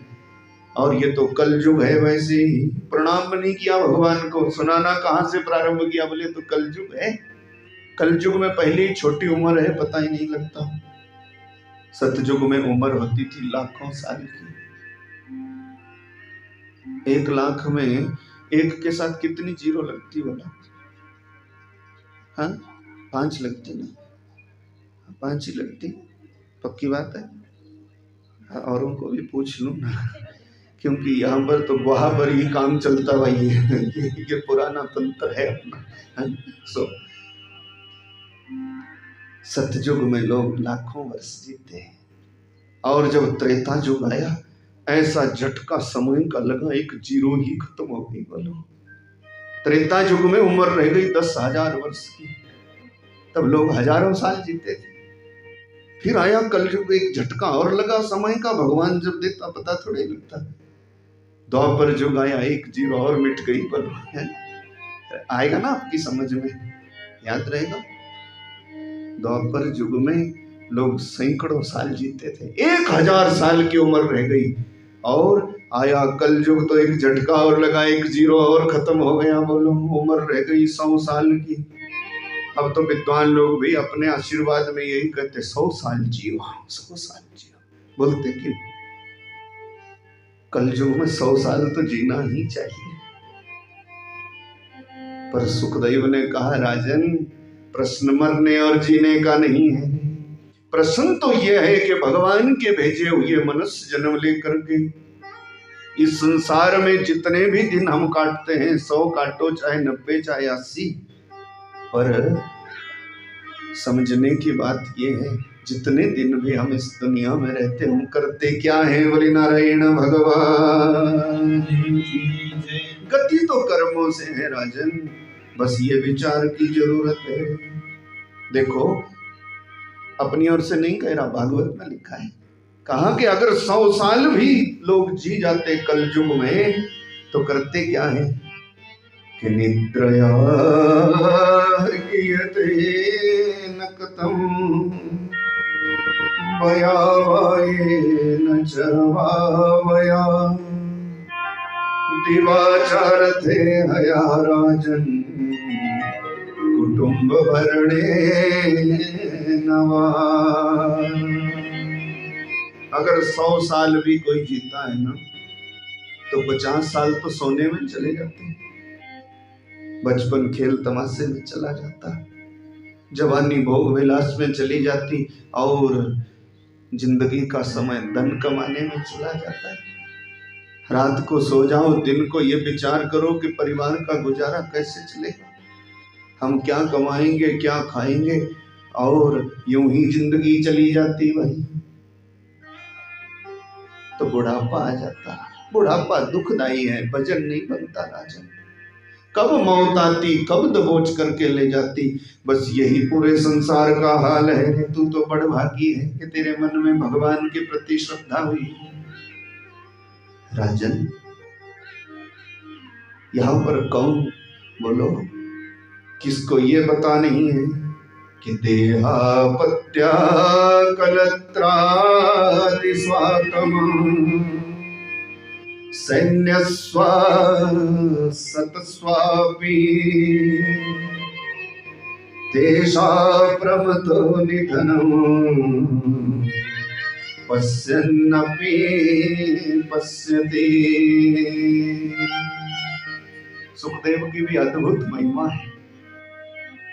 और ये तो कलयुग है, वैसे ही प्रणाम नहीं किया भगवान को। सुनाना कहाँ से प्रारंभ किया? बोले तो कलयुग है। कलयुग में पहले ही छोटी उम्र है, पता ही नहीं लगता। सतयुग में उम्र होती थी लाखों साल की। 1 लाख में 1 के साथ कितनी जीरो लगती बोला? हाँ, 5 लगती ना, 5 ही लगती, पक्की बात है। औरों को भी पूछ लूं ना, क्योंकि यहाँ पर तो वहाँ पर ही काम चलता भाई है। ये पुराना तंत्र है अपना। सो सतयुग में लोग लाखों वर्ष जीते हैं, और जब त्रेता युग आया, ऐसा झटका समय का लगा, 1 जीरो ही खत्म हो गई। बोलो, त्रेता युग में उम्र रह गई 10,000 वर्ष की, तब लोग हजारों साल जीते थे। फिर आया कलयुग, एक झटका और लगा समय का। भगवान जब देता पता थोड़े लगता। द्वापर युग आया, 1 जीरो और मिट गई। बोलो, आएगा ना आपकी समझ में, याद रहेगा। द्वापर युग में लोग सैकड़ों साल जीते थे, 1000 साल की उम्र रह गई। और आया कलयुग तो एक झटका और लगा, 1 जीरो और खत्म हो गया। बोलो, उम्र रह गई 100 साल की। अब तो विद्वान लोग भी अपने आशीर्वाद में यही कहते, 100 साल जियो, 100 साल जियो। बोलते कि कलयुग में 100 साल तो जीना ही चाहिए। पर सुखदेव ने कहा, राजन, प्रश्न मरने और जीने का नहीं है। प्रश्न तो यह है कि भगवान के भेजे हुए मनुष्य जन्म लेकर के इस संसार में जितने भी दिन हम काटते हैं, 100 काटो चाहे 90 चाहे 80, पर समझने की बात यह है जितने दिन भी हम इस दुनिया में रहते हम करते क्या है। बोले नारायण भगवान। गति तो कर्मों से है राजन, बस ये विचार की जरूरत है। देखो, अपनी ओर से नहीं कह रहा, भागवत में लिखा है, कहा कि अगर 100 साल भी लोग जी जाते कल युग में तो करते क्या है कि निद्रया नकतम भयावायेन चर्वावया दिवाचार थे हया राजन कुटुंब भरणे नवा। अगर 100 साल भी कोई जीता है ना तो 50 साल तो सोने में चले जाते हैं, बचपन खेल तमाशे में चला जाता, जवानी भोग विलास में चली जाती और जिंदगी का समय धन कमाने में चला जाता है। रात को सो जाओ, दिन को ये विचार करो कि परिवार का गुजारा कैसे चलेगा, हम क्या कमाएंगे, क्या खाएंगे, और यूं ही जिंदगी चली जाती वही। तो बुढ़ापा आ जाता। बुढ़ापा दुखदाई है, भजन नहीं बनता राजन। कब मौत आती, कब दबोच करके ले जाती, बस यही पूरे संसार का हाल है। तू तो बड़ भागी है कि तेरे मन में भगवान के प्रति श्रद्धा हुई राजन। यहाँ पर कौन, बोलो, किसको ये पता नहीं है कि देहापत्या कलत्रादि स्वातम सैन्यस्वा सतस्वापि तेषा प्रमतो निधनम् पश्यन्नपि पश्यति। सुखदेव की भी अद्भुत महिमा है।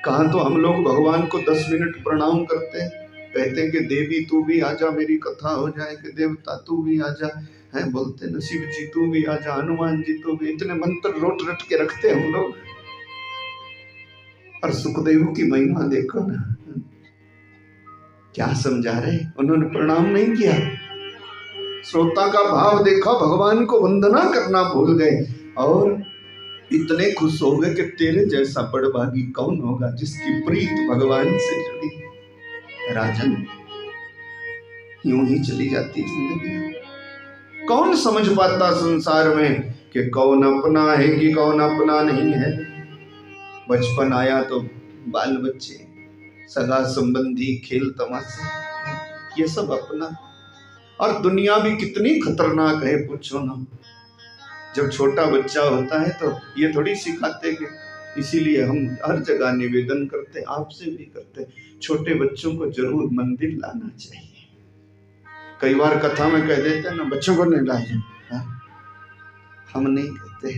कहाँ तो हम लोग भगवान को 10 मिनट प्रणाम करते हैं, कहते हैं कि देवी तू भी आजा, मेरी कथा हो जाए, कि देवता तू भी आजा, हैं बोलते न शिव जी तू भी आजा, हनुमान जी तू भी, इतने मंत्र रोट रट के रखते हम लोग। और सुखदेव की महिमा देखो ना, क्या समझा रहे, उन्होंने प्रणाम नहीं किया, श्रोता का भाव देखा, भगवान को वंदना करना भूल गए और इतने खुश हो गए कि तेरे जैसा बड़भागी कौन होगा जिसकी प्रीत भगवान से जुड़ी। राजन, यूं ही चली जाती जिंदगी। कौन समझ पाता संसार में कि कौन अपना है कि कौन अपना नहीं है। बचपन आया तो बाल बच्चे, सगा संबंधी, खेल तमाशे, ये सब अपना। और दुनिया भी कितनी खतरनाक है, पूछो ना। जब छोटा बच्चा होता है तो ये थोड़ी सिखाते कि, इसीलिए हम हर जगह निवेदन करते, आपसे भी करते, छोटे बच्चों को जरूर मंदिर लाना चाहिए। कई बार कथा में कह देते हैं ना, बच्चों को नहीं लाए, हम नहीं कहते,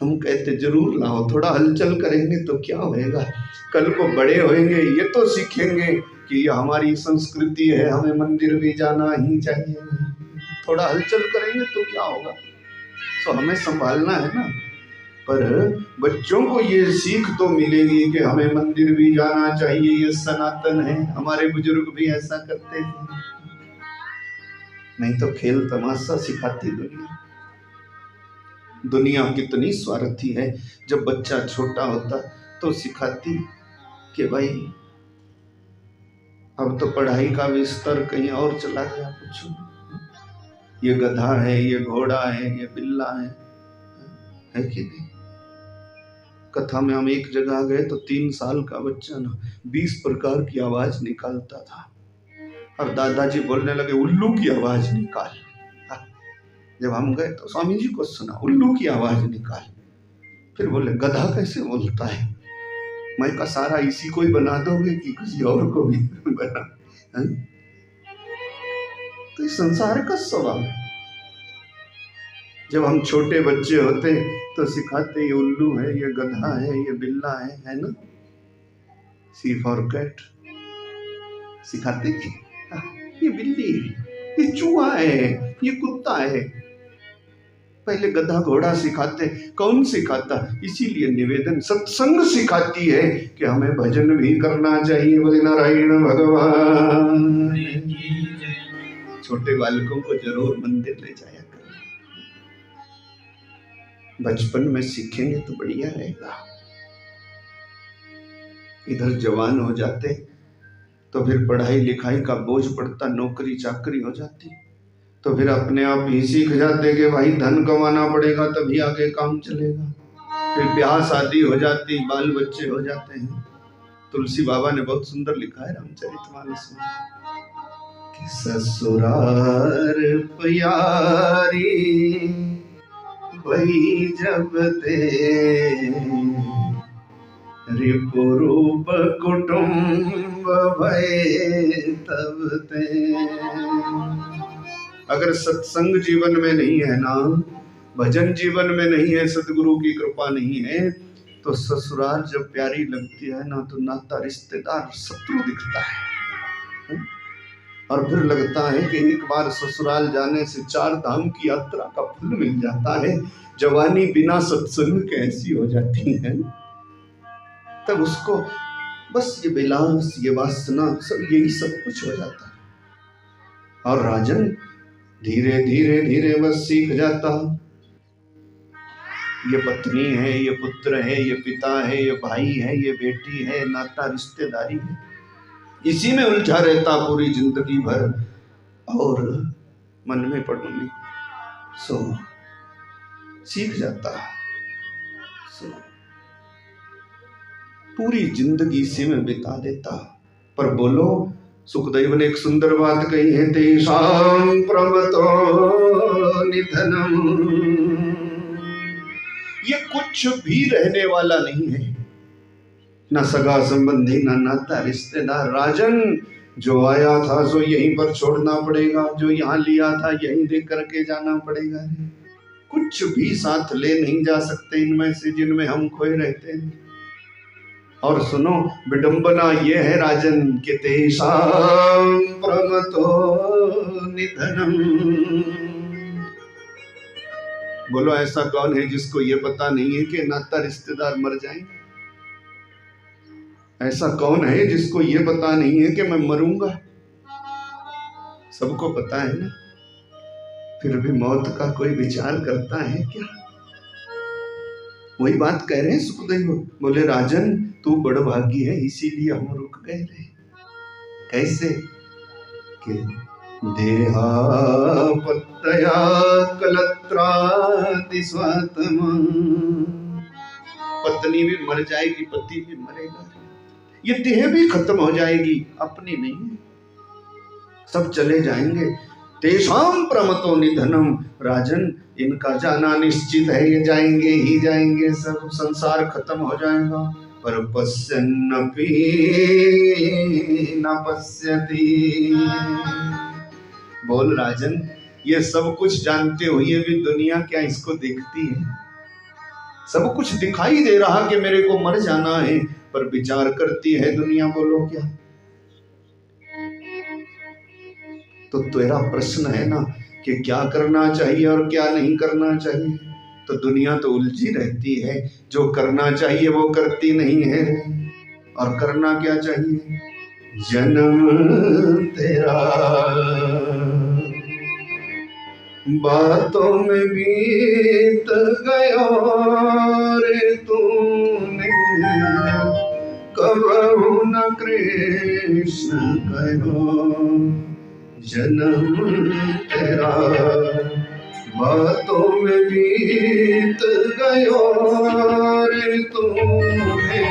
हम कहते जरूर लाओ, थोड़ा हलचल करेंगे तो क्या होएगा, कल को बड़े होंगे ये तो सीखेंगे कि ये हमारी संस्कृति है, हमें मंदिर भी जाना ही चाहिए। थोड़ा हलचल करेंगे तो क्या होगा, तो हमें संभालना है ना। पर बच्चों को ये सीख तो मिलेगी कि हमें मंदिर भी जाना चाहिए, ये सनातन है, हमारे बुजुर्ग भी ऐसा करते थे। नहीं तो खेल तमाशा सिखाती दुनिया। दुनिया कितनी स्वार्थी है। जब बच्चा छोटा होता तो सिखाती कि भाई अब तो पढ़ाई का भी स्तर कहीं और चला गया, पूछो, ये गधा है, ये घोड़ा है, ये बिल्ला है कि नहीं। कथा में हम एक जगह गए तो 3 साल का बच्चा ना 20 प्रकार की आवाज निकालता था और दादाजी बोलने लगे उल्लू की आवाज निकाल। जब हम गए तो स्वामी जी को सुना उल्लू की आवाज निकाल, फिर बोले गधा कैसे बोलता है। मैं का सारा इसी को ही बना दोगे कि किसी और को भी बना। तो इस संसार का स्वभाव है। जब हम छोटे बच्चे होते तो सिखाते ये उल्लू है, ये गधा है, ये बिल्ला है ना, सी फॉर कैट सिखाते थे। ये बिल्ली है, ये चूहा है, ये कुत्ता है। पहले गधा घोड़ा सिखाते, कौन सिखाता? इसीलिए निवेदन सत्संग सिखाती है कि हमें भजन भी करना चाहिए। बोले नारायण भगवान। छोटे बालकों को जरूर मंदिर ले जाया करो, बचपन में सीखेंगे तो बढ़िया रहेगा। इधर जवान हो जाते तो फिर पढ़ाई लिखाई का बोझ पड़ता, नौकरी चाकरी हो जाती तो फिर अपने आप ही सीख जाते कि भाई धन कमाना पड़ेगा तभी आगे काम चलेगा। फिर ब्याह शादी हो जाती, बाल बच्चे हो जाते हैं। तुलसी बाबा ने बहुत सुंदर लिखा है रामचरितमानस में कि ससुरार प्यारी वही जब ते रिपुरूप कुटुंब भय तब ते। अगर सत्संग जीवन में नहीं है ना, भजन जीवन में नहीं है, सदगुरु की कृपा नहीं है, तो ससुराल जब प्यारी लगती है ना तो नाता रिश्तेदार शत्रु दिखता है। और फिर लगता है कि एक बार ससुराल जाने से 4 धाम की यात्रा का फल मिल जाता है। जवानी बिना सत्संग के ऐसी हो जाती है, तब उसको बस ये विलास, ये वासना, सब यही सब कुछ हो जाता है। और राजन धीरे धीरे धीरे बस सीख जाता, ये पत्नी है, ये पुत्र है, ये पिता है, ये भाई है, ये बेटी है, नाता रिश्तेदारी है, इसी में उलझा रहता पूरी जिंदगी भर। और मन में पड़ूंगी सो सीख जाता, सो पूरी जिंदगी इसी में बिता देता। पर बोलो, सुखदेव ने एक सुंदर बात कही है, तेषां प्रमतो निधनम। ये कुछ भी रहने वाला नहीं है, ना सगा संबंधी, ना नाता रिश्तेदार। राजन, जो आया था सो यहीं पर छोड़ना पड़ेगा, जो यहाँ लिया था यहीं दे करके जाना पड़ेगा। कुछ भी साथ ले नहीं जा सकते इनमें से जिनमें हम खोए रहते हैं। और सुनो, विडंबना ये है राजन कि तेषां प्रमतो निधनम। बोलो, ऐसा कौन है जिसको ये पता नहीं है कि नाता रिश्तेदार मर जाएंगे? ऐसा कौन है जिसको ये पता नहीं है कि मैं मरूंगा? सबको पता है ना, फिर भी मौत का कोई विचार करता है क्या? वही बात कह रहे हैं सुखदेव। बोले राजन, तू बड़भागी है, इसीलिए हम रुक गए रहे। कैसे कि देहापत्तया कलत्रादि स्वात्म। पत्नी भी मर जाएगी, पति भी मरेगा, ये देह भी खत्म हो जाएगी, अपनी नहीं, सब चले जाएंगे। तेषां प्रमतो निधनम। राजन, इनका जाना निश्चित है, ये जाएंगे ही जाएंगे, सब संसार खत्म हो जाएगा। पर पश्यन्नपि न पश्यति। बोल राजन, ये सब कुछ जानते हुए भी दुनिया क्या इसको देखती है? सब कुछ दिखाई दे रहा कि मेरे को मर जाना है, पर विचार करती है दुनिया। बोलो क्या? तो तेरा प्रश्न है ना कि क्या करना चाहिए और क्या नहीं करना चाहिए, तो दुनिया तो उलझी रहती है। जो करना चाहिए वो करती नहीं है, और करना क्या चाहिए? जन्म तेरा बातों में बीत गया रे तूने, कबहू न कृष्ण कहो। जन्म तेरा बातों में बीत गयो रे तूने,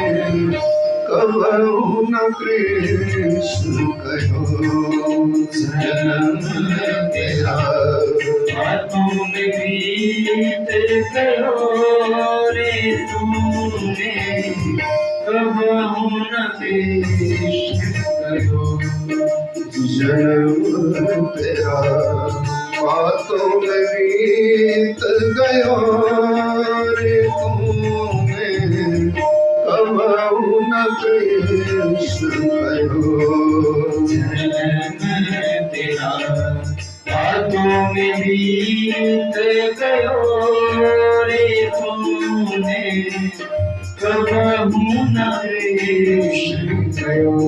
कबहू न कृष्ण कहो। जन्म तेरा बातों में बीत गयो रे तूने, कबहू न कृष्ण कहो। जन्म तेरा बातों में बीत गयो रे तूने कब न कृष्ण कहो तेरा बातों में बीत गयो रे तूने कबहू न कृष्ण कहो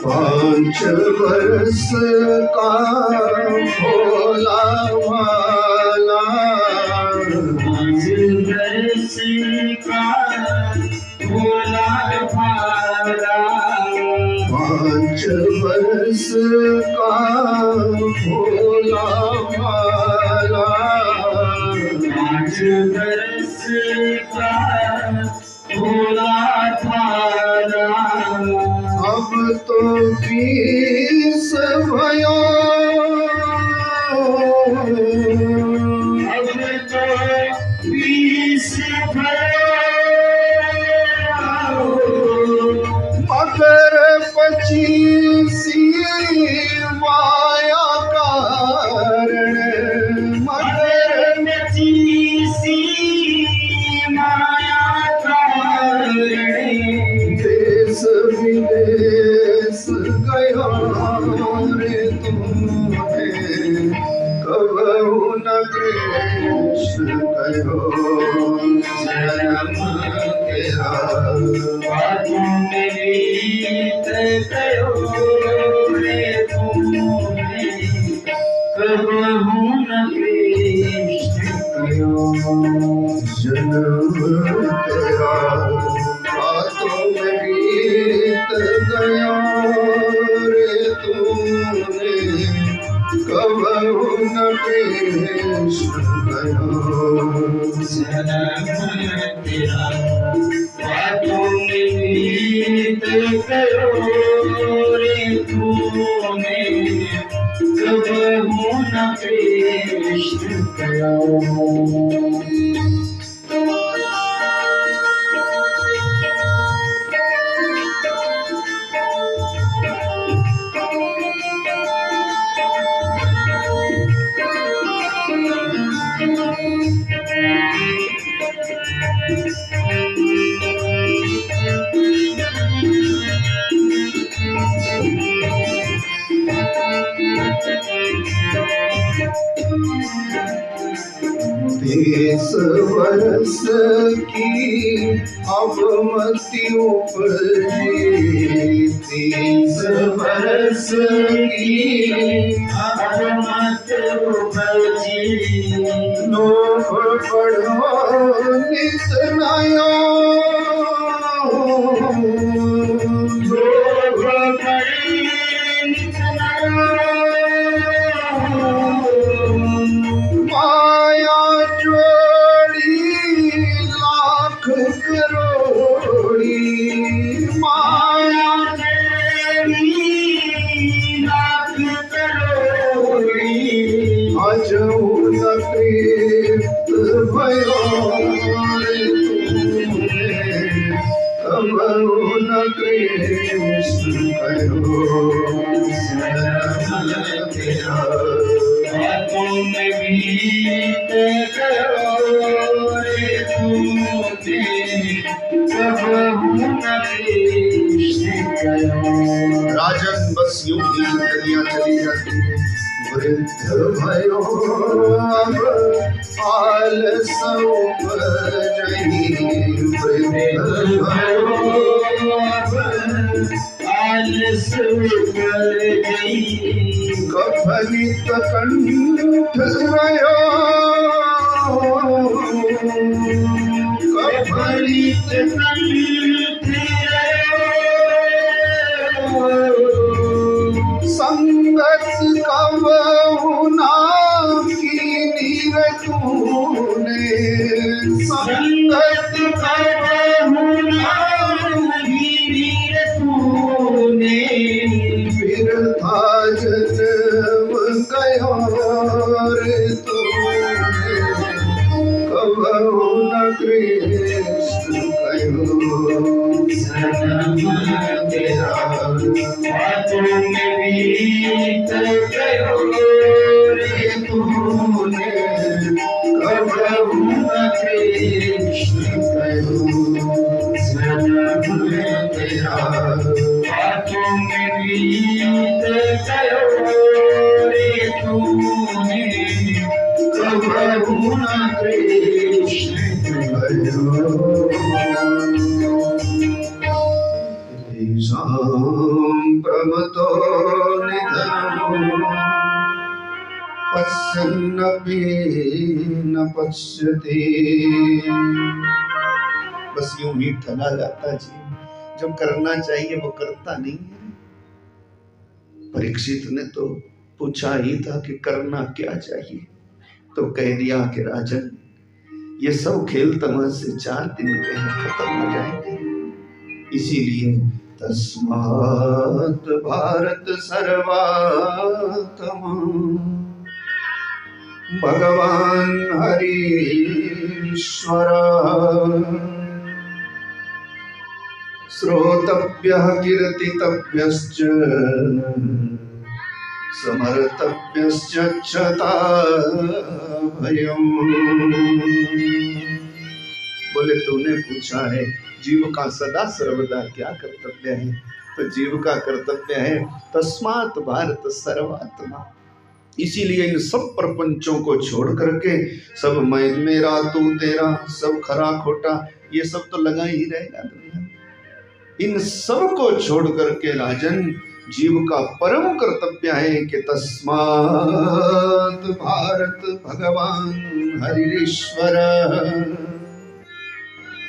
पांच वर्ष का भोला भाला 5 वर्ष का भोला भाला 5 वर्ष का भोला भाला 5 वर्ष का भोला भाला अब तो 20 भयो अब तो 20 मगर 25 माया कारण मगर 25 माया कारण देश विदेश गया रे तूने कबहू न कृष्ण कहो जन्म तेरा बातों में बीत गयो रे तूने कबहू न कृष्ण कहो जन्म तेरा बातों में बीत गया रे तूने कबहू न कृष्ण कहो जन्म तेरा बातों में बीत गयो रे तूने कबहू न कृष्ण कहो तेईस वर्ष की अब मति उपजी 30 वर्ष की अब मत उपजी लोभ बढ़ो नित नयो लोभ बढ़े नित नयो माया जोड़ी लाख करोड़ी माया लाख करोड़ी अजू न तृप्त भयो रे तूने कबहू न कृष्ण कहो जन्म तेरा बातों में बीत गयो रे तूने कबहू न कृष्ण कहो राजन बस यूं ही दुनिया चली जाती है वृद्ध भयो अब आलस उपजही वृद्ध भयो अब आलस कर गई कफनित कंठ रयो कफनित संगत कबहू ना की संगत करहु नाही वीर तूने। बिरथा जन्म गयो रे तूने, कबहु न कृष्ण कहो जन्म तेरा हाथों में बीत गयो रे तूने, कबहु न कृष्ण कहो जन्म तेरा हाथों में बीत गयो रे तूने, कबहु न कृष्ण कहो। प्रमतो निधनम् पश्यन्नपि न पश्यति। बस यूं ही ठगा जाता जीव, जो करना चाहिए वो करता नहीं है। परीक्षित ने तो पूछा ही था कि करना क्या चाहिए, तो कह दिया कि राजन ये सब खेल तमाशे 4 दिन के हैं, खत्म हो जाएंगे। इसीलिए तस्मात् भारत सर्वात्मा भगवान हरीश्वर श्रोतव्यः कीर्तितव्यश्च समर्तव्यश्च क्षता भयम्। बोले तूने पूछा है जीव का सदा सर्वदा क्या कर्तव्य है, तो जीव का कर्तव्य है तस्मात् भारत सर्वात्मा। इसीलिए इन सब प्रपंचों को छोड़ करके, सब मैं मेरा तू तेरा, सब खरा खोटा, ये सब तो लगा ही रहेगा दुनिया में। इन सब को छोड़ करके राजन जीव का परम कर्तव्य है कि तस्मात् भारत भगवान हरीश्वर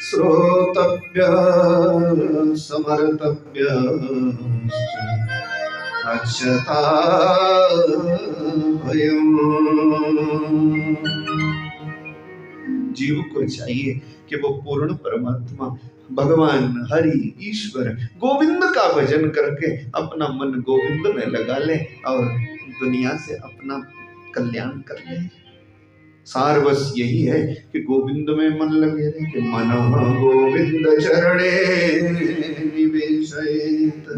श्रोतव्य समर्तव्य अक्षता भयम्। जीव को चाहिए कि वो पूर्ण परमात्मा भगवान हरि ईश्वर गोविंद का भजन करके अपना मन गोविंद में लगा ले और दुनिया से अपना कल्याण कर ले। सार बस यही है कि गोविंद में मन लगे रहे, कि मन गोविंद चरणे निवेशयेत।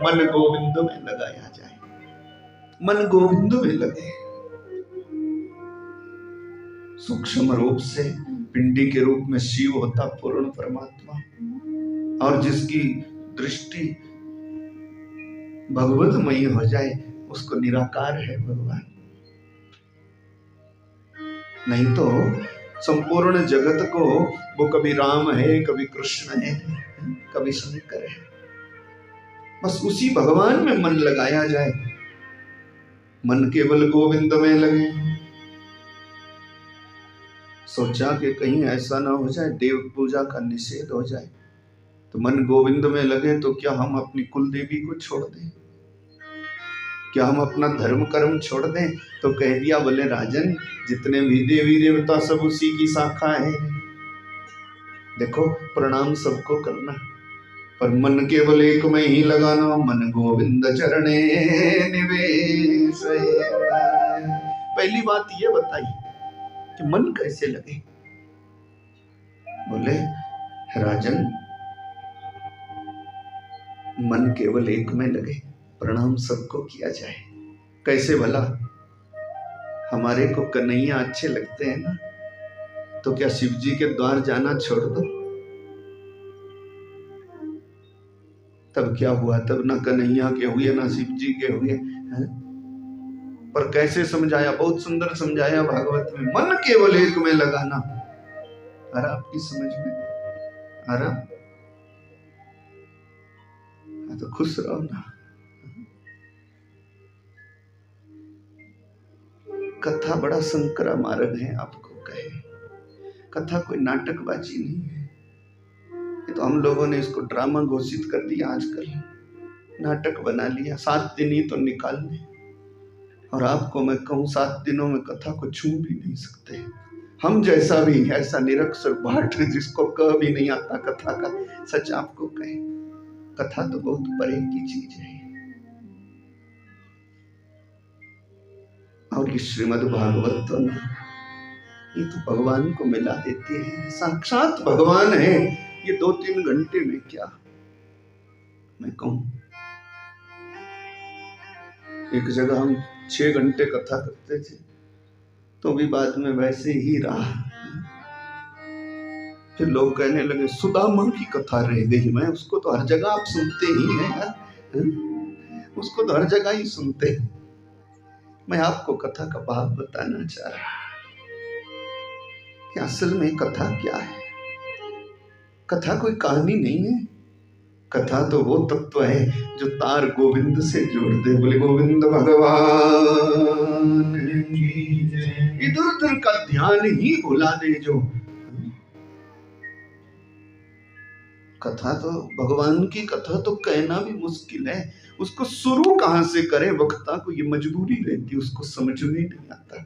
मन गोविंद में लगाया जाए, मन गोविंद में लगे। सूक्ष्म रूप से पिंडी के रूप में शिव होता पूर्ण परमात्मा, और जिसकी दृष्टि भगवतमयी हो जाए उसको निराकार है भगवान। नहीं तो संपूर्ण जगत को वो कभी राम है, कभी कृष्ण है, कभी शंकर है। बस उसी भगवान में मन लगाया जाए, मन केवल गोविंद में लगे। सोचा कि कहीं ऐसा ना हो जाए देव पूजा का निषेध हो जाए, तो मन गोविंद में लगे तो क्या हम अपनी कुल देवी को छोड़ दें, क्या हम अपना धर्म कर्म छोड़ दें? तो कह दिया बोले राजन जितने भी देवी देवता सब उसी की शाखा है। देखो प्रणाम सबको करना, पर मन केवल एक में ही लगाना। मन गोविंद चरणे निवेश। पहली बात ये बताई कि मन कैसे लगे। बोले राजन मन केवल एक में लगे, प्रणाम सबको किया जाए। कैसे भला? हमारे को कन्हैया अच्छे लगते हैं ना, तो क्या शिव जी के द्वार जाना छोड़ दो? तब क्या हुआ? तब ना कन्हैया के हुए ना शिव जी के हुए हैं? पर कैसे समझाया, बहुत सुंदर समझाया भागवत में। मन केवल एक में लगाना। अरे आपकी समझ में आ रहा? तो खुश रहो ना। कथा बड़ा संकरा मार्ग है, आपको कहे। कथा कोई नाटकबाजी नहीं है। ये तो हम लोगों ने इसको ड्रामा घोषित कर दिया, आजकल नाटक बना लिया। 7 दिन ही तो निकालने, और आपको मैं कहूँ 7 दिनों में कथा को छू भी नहीं सकते। हम जैसा भी ऐसा निरक्षर बाट जिसको क भी नहीं आता कथा का, सच आपको कहे कथा तो बहुत परे की चीज है। और ये श्रीमद् भागवत तो ना, ये तो भगवान को मिला देती है, साक्षात भगवान है। ये 2-3 घंटे में क्या मैं कहूं, एक जगह हम 6 घंटे कथा करते थे तो भी बाद में वैसे ही रहा। फिर लोग कहने लगे सुदामा की कथा रह गई। मैं उसको तो हर जगह आप सुनते ही हैं यार, उसको तो हर जगह ही सुनते हैं। मैं आपको कथा का भाव बताना चाह रहा कि असल में कथा क्या है। कथा कोई कहानी नहीं है, कथा तो वो तत्व है जो तार गोविंद से जोड़ दे। बोले गोविंद भगवान की जय। इधर उधर का ध्यान ही भुला दे जो। कथा तो भगवान की कथा तो कहना भी मुश्किल है, उसको शुरू कहां से करें। वक्ता को ये मजबूरी रहती, उसको समझ में नहीं आता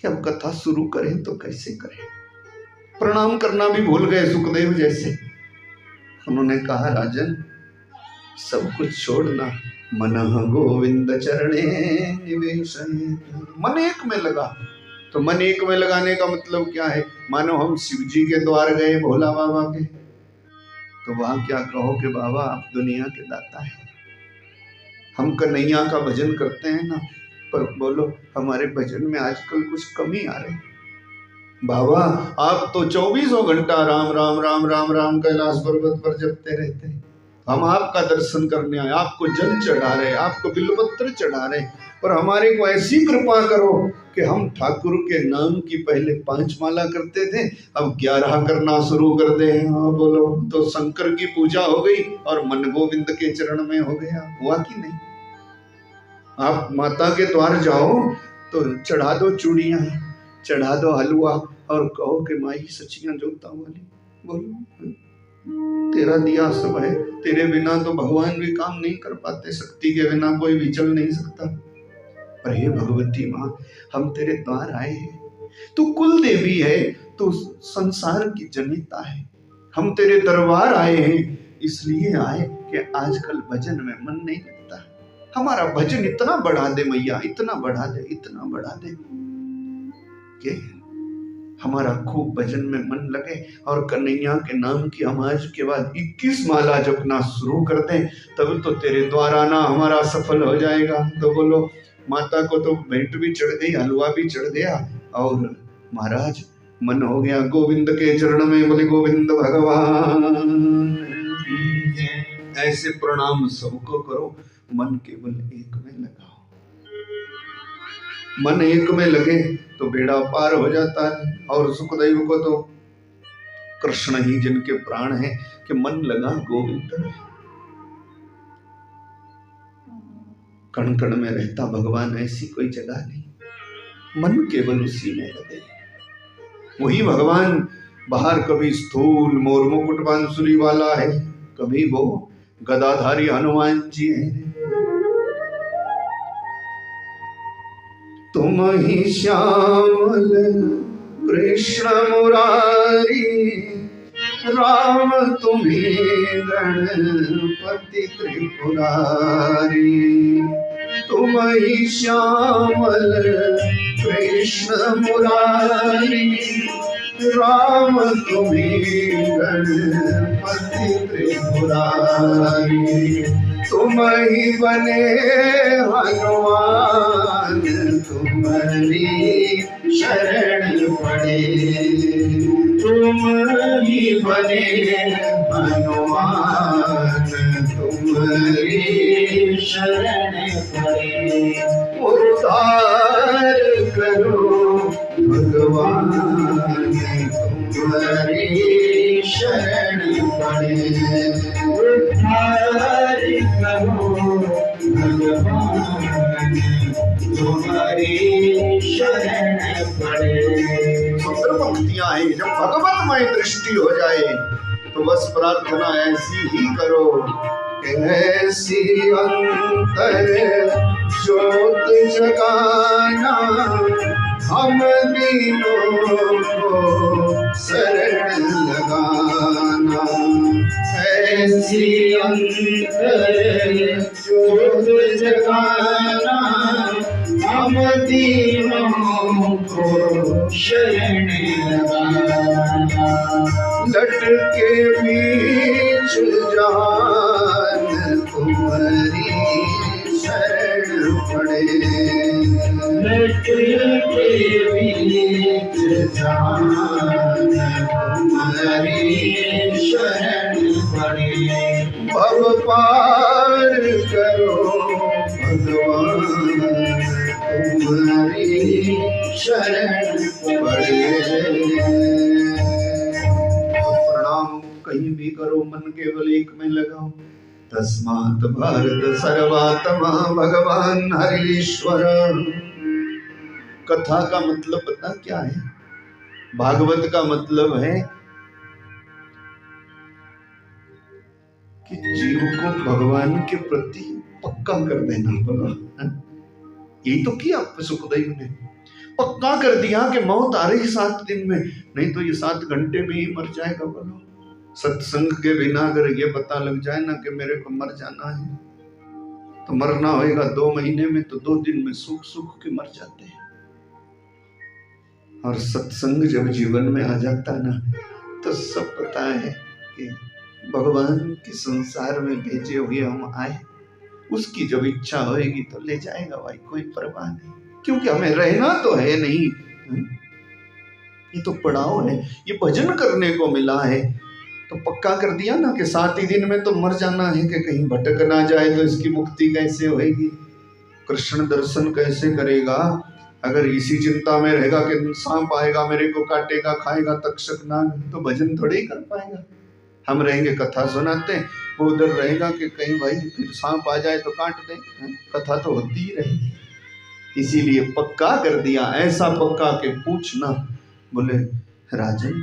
कि अब कथा शुरू करें तो कैसे करें। प्रणाम करना भी भूल गए सुखदेव जैसे। उन्होंने कहा राजन सब कुछ छोड़ना, मनः गोविंद चरणे निवेश। मन एक में लगा। तो मन एक में लगाने का मतलब क्या है, मानो हम शिव जी के द्वार गए भोला बाबा के, तो वहां क्या कहो कि बाबा आप दुनिया के दाता है। हम कन्हैया का भजन करते हैं ना, पर बोलो हमारे भजन में आजकल कुछ कमी आ रही। बाबा आप तो 24 घंटा राम राम राम राम राम कैलाश पर्वत पर जपते रहते हैं। हम आपका दर्शन करने आए, आपको जल चढ़ा रहे, आपको बिल्वपत्र चढ़ा रहे, पर हमारे को ऐसी कृपा करो कि हम ठाकुर के नाम की पहले 5 माला करते थे, अब 11 करना शुरू कर दे। हाँ बोलो, तो शंकर की पूजा हो गई और मन गोविंद के चरण में हो गया। हुआ कि नहीं? आप माता के द्वार जाओ तो चढ़ा दो चूड़ियां, चढ़ा दो हलवा और कहो कि माई सचियां जोता वाली, बोलो तेरा दिया सब है, तेरे बिना तो भगवान भी काम नहीं कर पाते, शक्ति के बिना कोई भी चल नहीं सकता। पर हे भगवती माँ हम तेरे द्वार आए हैं, तू कुल देवी है, तू संसार की जनिता है। हम तेरे दरबार आए हैं, इसलिए आए कि आजकल भजन में मन नहीं लगता। हमारा भजन इतना बढ़ा दे मैया, इतना बढ़ा दे, इतना बढ़ा दे कि हमारा खूब भजन में मन लगे और कन्हैया के नाम की हम आज के बाद 21 माला जपना शुरू कर दें, तब तो तेरे द्वार आना हमारा सफल हो जाएगा। तो बोलो माता को तो भेंट भी चढ़ गई, हलवा भी चढ़ गया और महाराज मन हो गया गोविंद के चरण में। बोले गोविंद भगवान। ऐसे प्रणाम सबको करो, मन केवल एक में लगाओ। मन एक में लगे तो बेड़ा पार हो जाता है। और सुखदेव को तो कृष्ण ही जिनके प्राण हैं कि मन लगा गोविंद में, कण कण में रहता भगवान, ऐसी कोई जगह नहीं, मन केवल उसी में लगे। वही भगवान बाहर कभी स्थूल मोर मुकुट बांसुरी वाला है, कभी वो गदाधारी हनुमान जी है। तुम ही श्यामल कृष्ण मुरारी, राम तुम्ही गणपति त्रिपुरारी। तुम ही श्यामल कृष्ण मुरारी, राम तुम्ही गणपति त्रिपुरारी। तुम ही बने हनुमान, तुम्हारी शरण पड़े। तुम ही बने हनुमान, तुम्हारी शरण पड़े। उद्धार करो भगवान, तुम्हारी शरण पड़े। उद्धार करो भगवान, तुम्हारी शरण पड़े। सुंदर पंक्तियां हैं। जब भगवतमय दृष्टि हो जाए तो बस प्रार्थना ऐसी ही करो, ऐसी अंतर ज्योत जगाना, हम दीनों को शरण लगाना। ऐसी अंतर ज्योत जगाना, हम दीनों को शरण लगाना। लटके बीच जान तुम्हारी शरण पड़े, लटके बीच जान तुम्हारी शरण पड़े। भव पार करो भगवान तुम्हारी शरण पड़े। प्रणाम कहीं भी करो, मन केवल एक में लगाओ। तस्मात् भारत सर्वात्मा भगवान हरीश्वर। कथा का मतलब पता क्या है? भागवत का मतलब है कि जीव को भगवान के प्रति पक्का कर देना। बोलो, यही तो किया सुखदेव ने, पक्का कर दिया कि मौत आ रही 7 दिन में, नहीं तो ये 7 घंटे में ही मर जाएगा। बोलो, सत्संग के बिना अगर ये पता लग जाए ना कि मेरे को मर जाना है, तो मरना होएगा 2 महीने में, तो 2 दिन में सूख सूख के मर जाते हैं। और सत्संग जब जीवन में आ जाता ना, तो सब पता है कि भगवान के संसार में भेजे हुए हम आए, उसकी जब इच्छा होएगी तो ले जाएगा भाई, कोई परवाह नहीं। क्योंकि हमें रहना तो है नहीं, ये तो पड़ाव है, ये भजन करने को मिला है। तो पक्का कर दिया ना कि 7 ही दिन में तो मर जाना है, कि कहीं भटक ना जाए तो इसकी मुक्ति कैसे होएगी, कृष्ण दर्शन कैसे करेगा अगर इसी चिंता में रहेगा कि सांप आएगा मेरे को काटेगा खाएगा तक्षक नाग, तो भजन थोड़े ही कर पाएगा। हम रहेंगे कथा सुनाते, वो उधर रहेगा कि कहीं भाई फिर सांप आ जाए तो काट दे, कथा तो होती ही रहेगी। इसीलिए पक्का कर दिया, ऐसा पक्का कि पूछना। बोले राजन,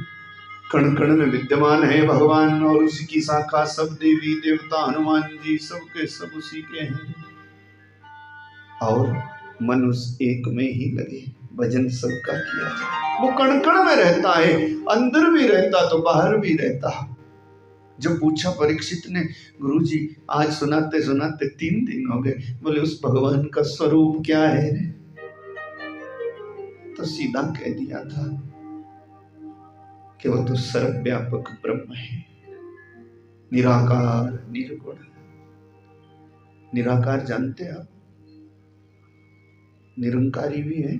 कण कण में विद्यमान है भगवान, और उसी की शाखा सब देवी देवता हनुमान जी सबके सब उसी के हैं, और मन उस एक में ही लगे, भजन सबका किया जाए। वो कण कण में रहता है, अंदर भी रहता तो बाहर भी रहता। जब पूछा परीक्षित ने, गुरुजी आज सुनाते सुनाते 3 दिन हो गए, बोले उस भगवान का स्वरूप क्या है रे? तो सीधा कह दिया था कि वो तो सर्वव्यापक ब्रह्म है, निराकार निर्गुण। निराकार जानते आप? निरंकारी भी है।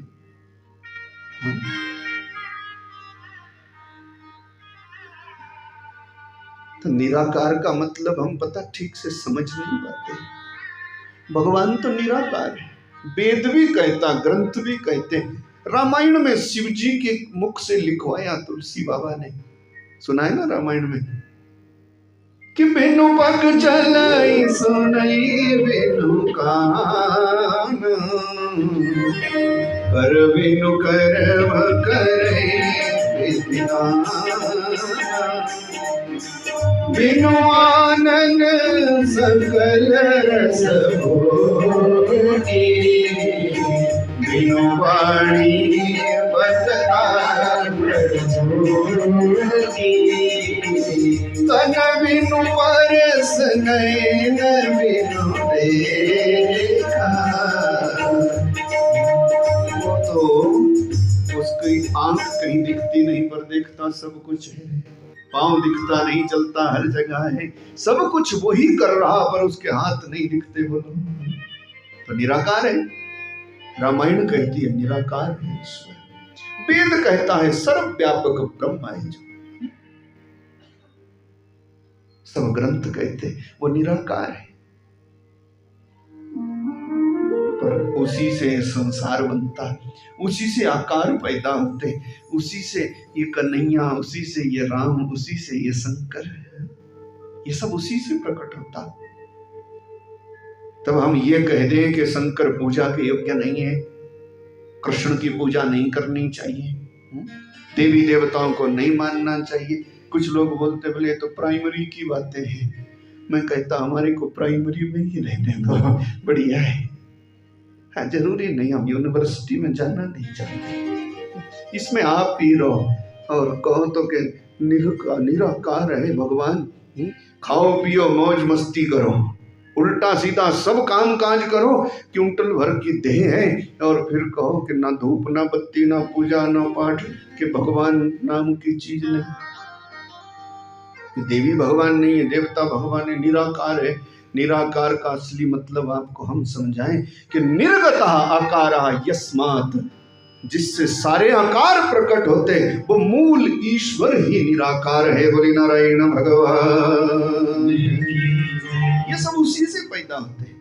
तो निराकार का मतलब हम पता ठीक से समझ नहीं पाते। भगवान तो निराकार है, वेद भी कहता, ग्रंथ भी कहते। रामायण में शिव जी के मुख से लिखवाया तुलसी बाबा ने, सुना है ना रामायण में, कि बेनु पग चलाई सुनई बेनु कान, कर बिनु करव करे विद्यान, बिनु आनंद सकल रस भोगी, बिनु वाणी बतकार जोगी, तन बिनु परस नैन बिनु देखा। वो तो उसकी आंख कहीं दिखती नहीं पर देखता सब कुछ है, पांव दिखता नहीं चलता हर जगह है, सब कुछ वही कर रहा पर उसके हाथ नहीं दिखते। बोलो, तो निराकार है। रामायण कहती है निराकार है ईश्वर, वेद कहता है सर्वव्यापक ब्रह्म है जो, सब ग्रंथ कहते वो निराकार है। पर उसी से संसार बनता, उसी से आकार पैदा होते, उसी से ये कन्हैया, उसी से ये राम, उसी से ये शंकर, ये सब उसी से प्रकट होता। तब हम ये कह दें कि शंकर पूजा के योग्य नहीं है, कृष्ण की पूजा नहीं करनी चाहिए, देवी देवताओं को नहीं मानना चाहिए। कुछ लोग बोलते बोले तो प्राइमरी की बातें हैं। मैं कहता हमारे को प्राइमरी में ही रहने दो, बढ़िया है। हाँ, जरूरी नहीं हम यूनिवर्सिटी में जाना नहीं चाहते, इसमें आप ही रहो। और कहो तो कि निराकार है भगवान। खाओ पियो मौज मस्ती करो, उल्टा सीधा सब काम काज करो, क्विंटल भर की देह है, और फिर कहो कि ना धूप ना बत्ती ना पूजा ना पाठ, कि भगवान नाम की चीज नहीं। देवी भगवान नहीं है, देवता भगवान है, निराकार है। निराकार का असली मतलब आपको हम समझाएं कि निर्गतः आकारः यस्मात्, जिससे सारे आकार प्रकट होते, वो मूल ईश्वर ही निराकार है। बोली नारायण भगवान। ये सब उसी से पैदा होते हैं,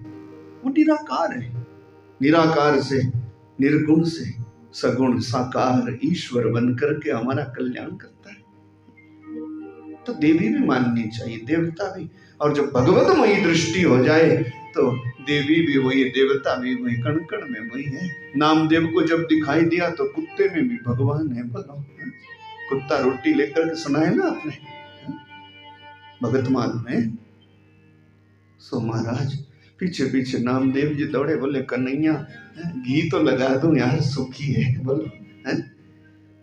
वो निराकार है। निराकार से, निर्गुण से सगुण साकार ईश्वर बनकर के हमारा कल्याण करता है। तो देवी भी माननी चाहिए, देवता भी। और जब भगवतमयी दृष्टि हो जाए तो देवी भी वही, देवता भी वही, कण कण में वही है। नामदेव को जब दिखाई दिया तो कुत्ते में भी भगवान है। बोलो, कुत्ता रोटी लेकर के सुनाए ना आपने भगतमान में। सो महाराज पीछे पीछे नामदेव जी दौड़े, बोले कन्हैया घी तो लगा दूं यार, सुखी है। बोलो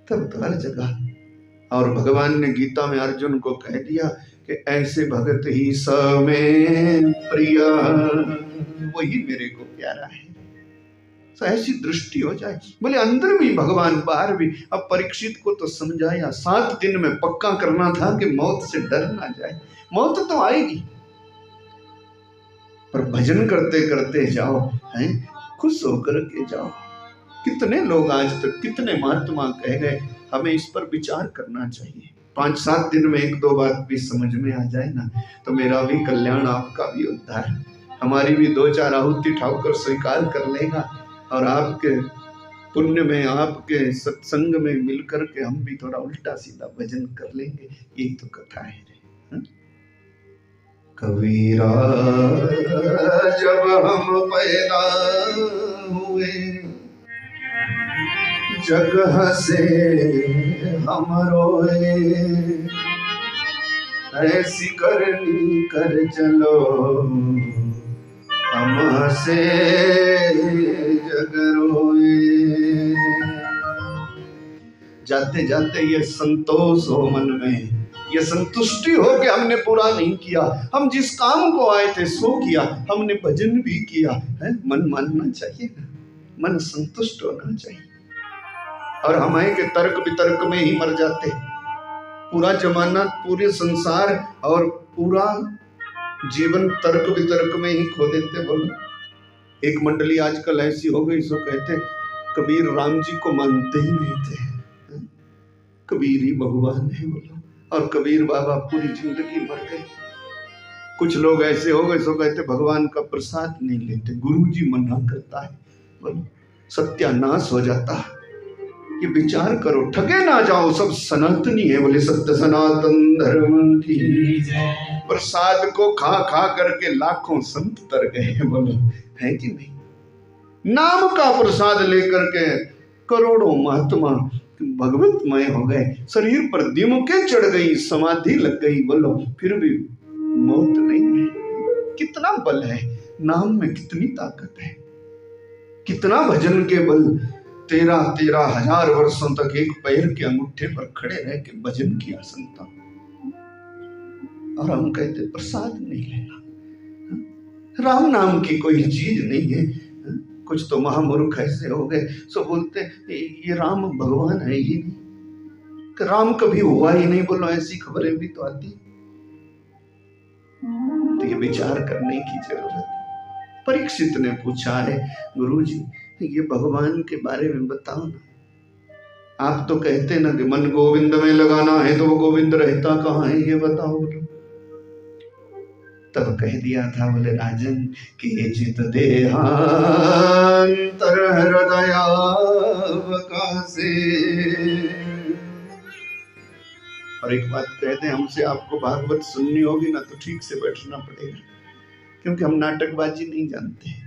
तब तो हर जगह। और भगवान ने गीता में अर्जुन को कह दिया कि ऐसे भगत ही समें प्रिय, वही मेरे को प्यारा है। तो ऐसी दृष्टि हो जाए। बोले अंदर भी भगवान बाहर भी। अब परीक्षित को तो समझाया, 7 दिन में पक्का करना था कि मौत से डर ना जाए। मौत तो आएगी, पर भजन करते करते जाओ, हैं खुश होकर के जाओ। कितने लोग आज तक, कितने महात्मा कह गए, हमें इस पर विचार करना चाहिए। 5-7 दिन में 1-2 बात भी समझ में आ जाए ना, तो मेरा भी कल्याण, आपका भी उद्धार, हमारी भी 2-4 आहुति ठाकुर स्वीकार कर लेगा, और आपके पुण्य में, आपके सत्संग में मिलकर के हम भी थोड़ा उल्टा सीधा भजन कर लेंगे। यही तो कथा है। कबीरा जब हम पैदा हुए, जग हसे हम रोए, ऐसी करनी कर चलो हम हसे जग रोए। जाते जाते ये संतोष हो मन में, ये संतुष्टि हो कि हमने पूरा नहीं किया, हम जिस काम को आए थे सो किया, हमने भजन भी किया है। मन मानना चाहिए ना, मन संतुष्ट होना चाहिए। और हम है कि तर्क वितर्क में ही मर जाते, पूरा जमाना, पूरे संसार और पूरा जीवन तर्क वितर्क में ही खो देते। बोलो एक मंडली आजकल ऐसी हो गई, सो कहते कबीर राम जी को मानते ही नहीं थे, कबीर ही भगवान है। बोलो, और कबीर बाबा पूरी जिंदगी मर गए। कुछ लोग ऐसे हो गए, सो कहते भगवान का प्रसाद नहीं लेते, गुरु जी मना करता है। बोलो सत्यानाश हो जाता है। ये विचार करो, ठगे ना जाओ, सब सनातनी है। बोले सत्य सनातन धर्म की। प्रसाद को खा खा करके लाखों संत तर गए। बोलो है कि नहीं? नाम का प्रसाद लेकर के करोड़ों महात्मा भगवतमय हो गए, शरीर पर दिमके चढ़ गई, समाधि लग गई। बोलो फिर भी मौत नहीं है। कितना बल है नाम में, कितनी ताकत है, कितना भजन के बल। 13,000 वर्षों तक एक पैर के अंगूठे पर खड़े रह के भजन किया संतों, और हम कहते प्रसाद नहीं लेना। राम नाम की कोई चीज नहीं है। कुछ तो महामूर्ख ऐसे हो गए, सो बोलते ये राम भगवान है ही नहीं, राम कभी हुआ ही नहीं। बोलो ऐसी खबरें भी तो आती। तो ये विचार करने की जरूरत है। परीक्षित ने पूछा है, गुरुजी ये भगवान के बारे में बताओ ना। आप तो कहते ना कि मन गोविंद में लगाना है, तो वो गोविंद रहता कहाँ है, ये बताओ। बोलो तब कह दिया था, बोले राजन के चित देहांतर हृदयावकाशे। और एक बात कहते हैं, हमसे आपको भागवत सुननी होगी ना तो ठीक से बैठना पड़ेगा, क्योंकि हम नाटकबाजी नहीं जानते।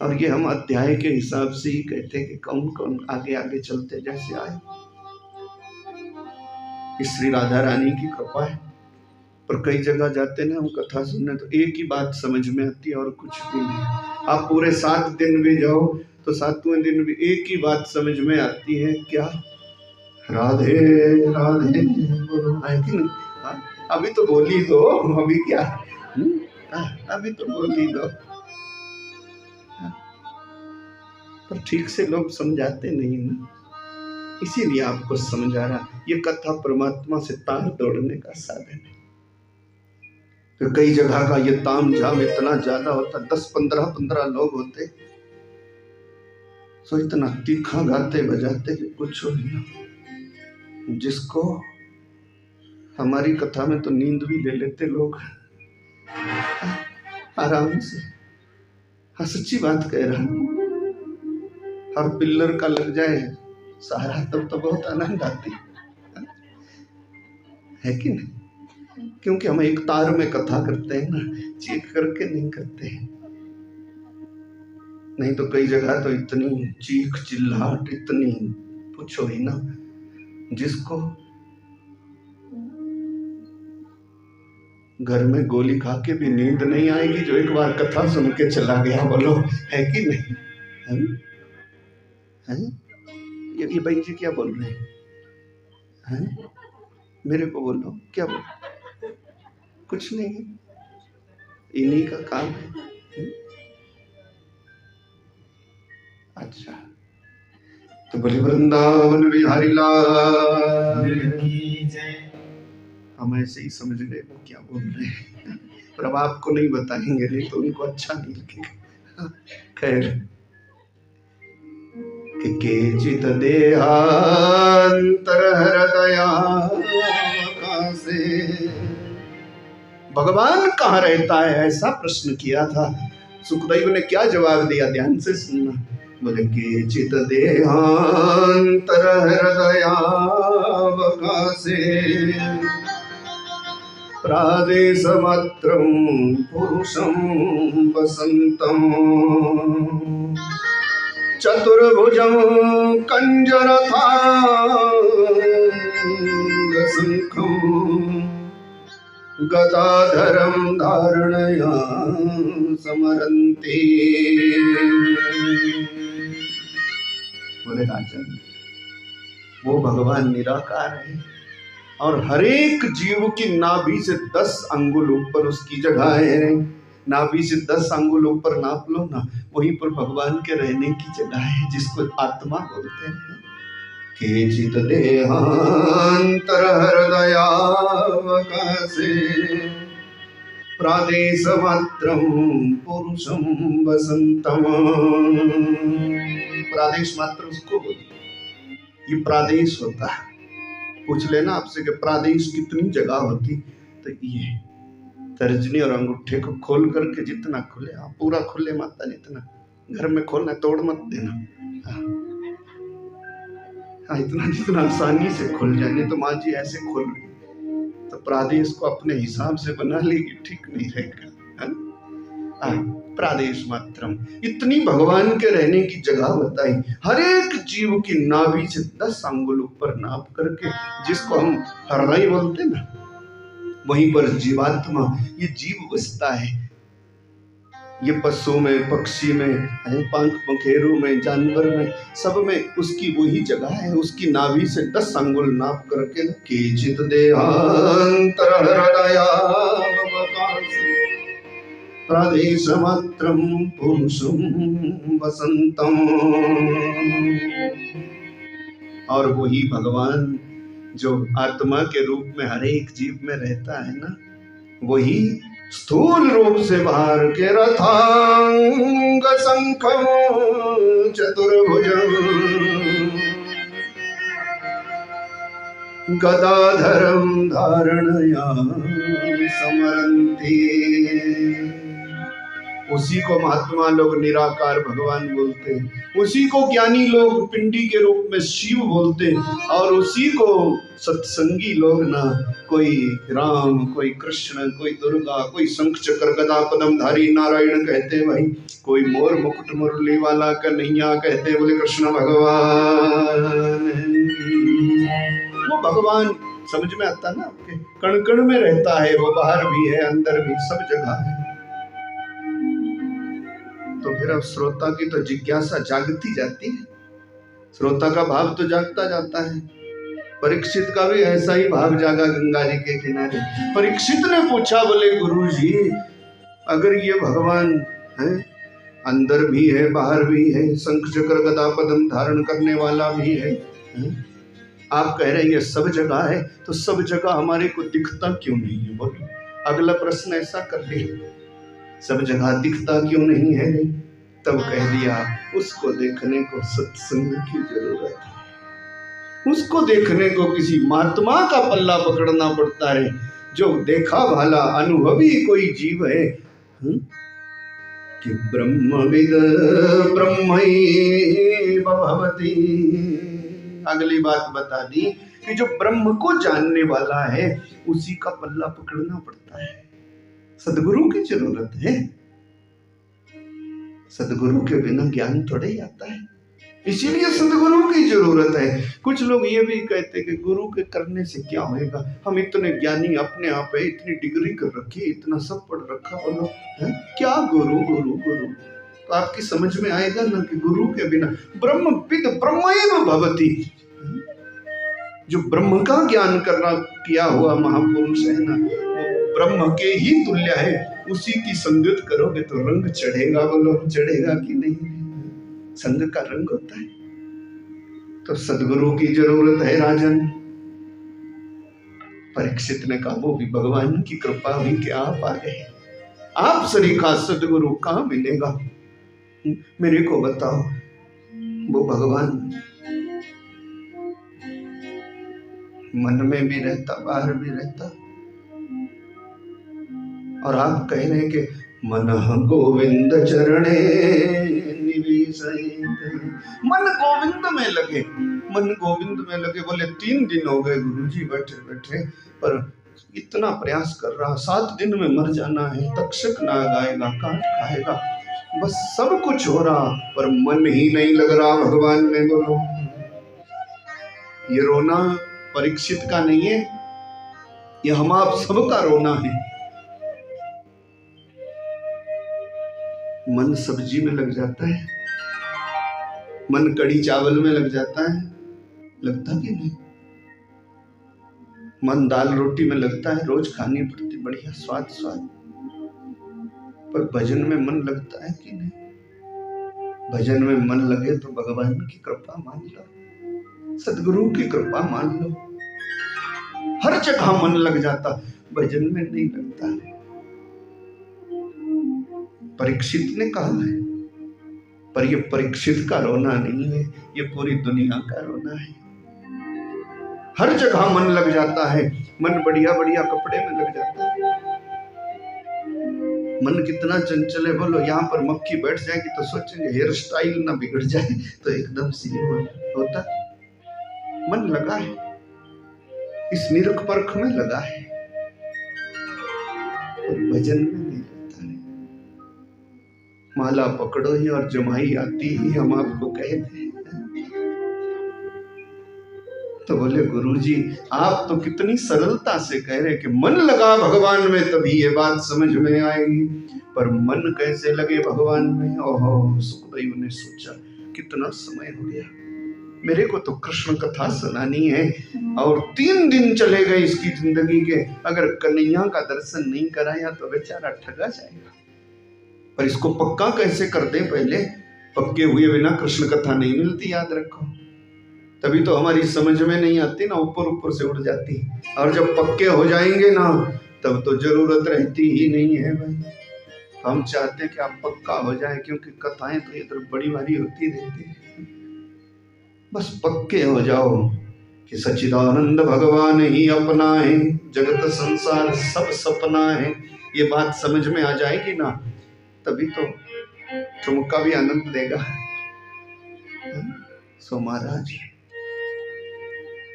और ये हम अध्याय के हिसाब से ही कहते हैं कि कौन कौन आगे आगे चलते जैसे आए। श्री राधा रानी की कृपा है। पर कई जगह जाते ना हम कथा सुनने, तो एक ही बात समझ में आती है और कुछ भी नहीं। आप पूरे 7 दिन भी जाओ तो सातवें दिन भी एक ही बात समझ में आती है, क्या? राधे राधे बोलो, है कि नहीं? हाँ, अभी तो बोल ही दो, अभी क्या? अभी तो बोल ही दो। पर ठीक से लोग समझाते नहीं ना, इसीलिए आपको समझा रहा, ये कथा परमात्मा से तार तोड़ने का साधन है। तो कई जगह का ये ताम झाम इतना ज्यादा होता, 10-15 लोग होते, तो इतना तीखा गाते बजाते कि पूछो ही ना। जिसको हमारी कथा में तो नींद भी ले लेते लोग आराम से। हाँ, सच्ची बात कह रहा हूं। हर पिल्लर का लग जाए सहारा, तब तो बहुत आनंद आती है कि नहीं? क्योंकि हम एक तार में कथा करते हैं ना, चीख करके नहीं करते हैं। नहीं तो कई जगह तो इतनी चीख चिल्लाहट, इतनी पूछो ही ना। जिसको घर में गोली खा के भी नींद नहीं आएगी, जो एक बार कथा सुन के चला गया, बोलो है कि नहीं? है? ये भाई जी क्या बोल रहे हैं? मेरे को बोलो, क्या बोल? कुछ नहीं है, इन्हीं का काम है। अच्छा, तो बोले वृंदावन बिहारी लाल की जय। हम ऐसे ही समझ गए वो क्या बोल रहे हैं, पर अब आपको नहीं बताएंगे, नहीं तो उनको अच्छा नहीं लगेगा। खैर, केचित देहांतर हृदया से, भगवान कहाँ रहता है, ऐसा प्रश्न किया था। सुखदेव ने क्या जवाब दिया, ध्यान से सुनना। बोले केचित देहांतर हृदया से, प्रादेशमात्रं पुरुषं वसन्तं, चतुर्भुजं कंजरथांगशंखं, गदाधरं धारणया समरन्ति। बोले राजन, वो भगवान निराकार है और हरेक जीव की नाभि से 10 अंगुल ऊपर उसकी जगह है। नाभि से 10 अंगुल ऊपर नाप लो ना, वहीं पर भगवान के रहने की जगह है, जिसको आत्मा बोलते हैं। केचित देहांतर हृदयावकाशे, प्रादेश मात्रम पुरुषम वसंतम। प्रादेश मात्र उसको बोलते, ये प्रादेश होता है। पूछ लेना आपसे कि प्रादेश कितनी जगह होती, तो ये तर्जनी और अंगूठे को खोल करके जितना खुले, हाँ पूरा खुले माता, जितना घर में खोलना, तोड़ मत देना। हाँ, इतना जितना आसानी से खुल जाए, नहीं तो माँ जी ऐसे खोल तो प्रादेश को अपने हिसाब से बना लेगी, ठीक नहीं रहेगा। प्रादेश मात्रम, इतनी भगवान के रहने की जगह बताई। हर एक जीव की नाभि से 10 अंगुल ऊपर नाप करके, जिसको हम हृदय बोलते ना, वहीं पर जीवात्मा, ये जीव बसता है। ये पशु में, पक्षी में, पंख पंखेरु में, जानवर में, सब में उसकी वही जगह है। उसकी नाभि से 10 अंगुल नाप करके, केचित देहांतर हृदयावकाशे, प्रादेश मात्रम पुरुषम वसंतम। और वही भगवान जो आत्मा के रूप में हर एक जीव में रहता है ना, वही स्थूल रूप से बाहर के रथांग शंखं चतुर्भुजं, गदाधरं धारणया समरन्ति। उसी को महात्मा लोग निराकार भगवान बोलते हैं, उसी को ज्ञानी लोग पिंडी के रूप में शिव बोलते हैं, और उसी को सत्संगी लोग ना, कोई राम, कोई कृष्ण, कोई दुर्गा, कोई शंख चक्र गदा पद्म धारी नारायण कहते हैं भाई, कोई मोर मुकुट मुरली वाला कन्हैया कहते हैं। बोले कृष्ण भगवान। वो भगवान समझ में आता ना, आपके कण कण में रहता है वो, बाहर भी है, अंदर भी, सब जगह है। तो फिर अब श्रोता की तो जिज्ञासा जागती जाती है, श्रोता का भाव तो जागता जाता है। परीक्षित का भी ऐसा ही भाव जागा गंगा जी के किनारे। परीक्षित ने पूछा, बोले गुरुजी अगर ये भगवान है, अंदर भी है बाहर भी है, शंख चक्र गदा पद्म धारण करने वाला भी है, आप कह रहे हैं ये सब जगह है, तो सब जगह हमारे को दिखता क्यों नहीं है? बोलो, अगला प्रश्न ऐसा कर लिया, सब जगह दिखता क्यों नहीं है? तब कह दिया, उसको देखने को सत्संग की जरूरत है, उसको देखने को किसी महात्मा का पल्ला पकड़ना पड़ता है, जो देखा भाला अनुभवी कोई जीव है। कि ब्रह्मविद ब्रह्मैव भवति, अगली बात बता दी कि जो ब्रह्म को जानने वाला है उसी का पल्ला पकड़ना पड़ता है, सदगुरु की जरूरत है। सदगुरु के बिना ज्ञान थोड़े ही आता है, इसीलिए सदगुरु की जरूरत है। कुछ लोग ये भी कहते कि गुरु के करने से क्या होएगा, हम इतने ज्ञानी अपने आप है, इतनी डिग्री कर रखी, इतना सब पढ़ रखा, बोलो है क्या गुरु गुरु गुरु? तो आपकी समझ में आएगा ना कि गुरु के बिना ब्रह्मविद ब्रह्मैव भवति, जो ब्रह्म का ज्ञान करना किया हुआ महापुरुष है ना, वो ब्रह्म के ही तुल्य है। उसी की संगत करोगे तो रंग चढ़ेगा, बोलो चढ़ेगा कि नहीं? संग का रंग होता है। तो सदगुरु की जरूरत है राजन। परीक्षित ने कहा, वो भी भगवान की कृपा हुई कि आप आ गए, आप सरीखा सदगुरु कहाँ मिलेगा? मेरे को बताओ, वो भगवान मन में भी रहता, बाहर भी रहता, और आप कह रहे हैं कि मन गोविंद चरणे निवेशित, मन गोविंद में लगे, मन गोविंद में लगे। बोले 3 दिन हो गए गुरुजी बैठे बैठे, पर इतना प्रयास कर रहा, 7 दिन में मर जाना है, तक्षक नाग आएगा काट खाएगा, बस सब कुछ हो रहा पर मन ही नहीं लग रहा भगवान में। बोलो, ये रोना परीक्षित का नहीं है, ये हम आप सबका रोना है। मन सब्जी में लग जाता है, मन कड़ी चावल में लग जाता है, लगता कि नहीं? मन दाल रोटी में लगता है, रोज खानी पड़ती बढ़िया स्वाद स्वाद, पर भजन में मन लगता है कि नहीं? भजन में मन लगे तो भगवान की कृपा मान लो, सदगुरु की कृपा मान लो। हर जगह मन लग जाता, भजन में नहीं लगता। परीक्षित ने कहा है, पर ये परीक्षित का रोना नहीं है, ये पूरी दुनिया का रोना है। हर जगह मन लग जाता है, मन बढ़िया बढ़िया कपड़े में लग जाता है। मन कितना चंचल है, बोलो यहाँ पर मक्खी बैठ जाएगी तो सोचेंगे हेयर स्टाइल ना बिगड़ जाए, तो एकदम से होता। मन लगा है, इस निरख परख में लगा है, भजन में नहीं लगता है। माला पकड़ो ही और जमाई आती ही, हम आपको कहते हैं। तो बोले गुरुजी आप तो कितनी सरलता से कह रहे कि मन लगा भगवान में तभी ये बात समझ में आएगी, पर मन कैसे लगे भगवान में? ओहो, सुखदेव ने सोचा कितना समय हो गया, मेरे को तो कृष्ण कथा सुनानी है और 3 दिन चले गए इसकी जिंदगी के, अगर कन्हैया का दर्शन नहीं कराया तो बेचारा ठगा जाएगा। पर इसको पक्का कैसे कर दे? पहले पक्के हुए बिना कृष्ण कथा नहीं मिलती, याद रखो। तभी तो हमारी समझ में नहीं आती ना, ऊपर ऊपर से उड़ जाती, और जब पक्के हो जाएंगे ना तब तो जरूरत रहती ही नहीं है भाई। हम चाहते हैं कि आप पक्का हो जाए, क्योंकि कथाएं तो ये तो बड़ी भारी होती रहती है। बस पक्के हो जाओ कि सच्चिदानंद भगवान ही अपना है, जगत संसार सब सपना है, ये बात समझ में आ जाएगी ना, तभी तो तुमका भी आनंद देगा। सो महाराज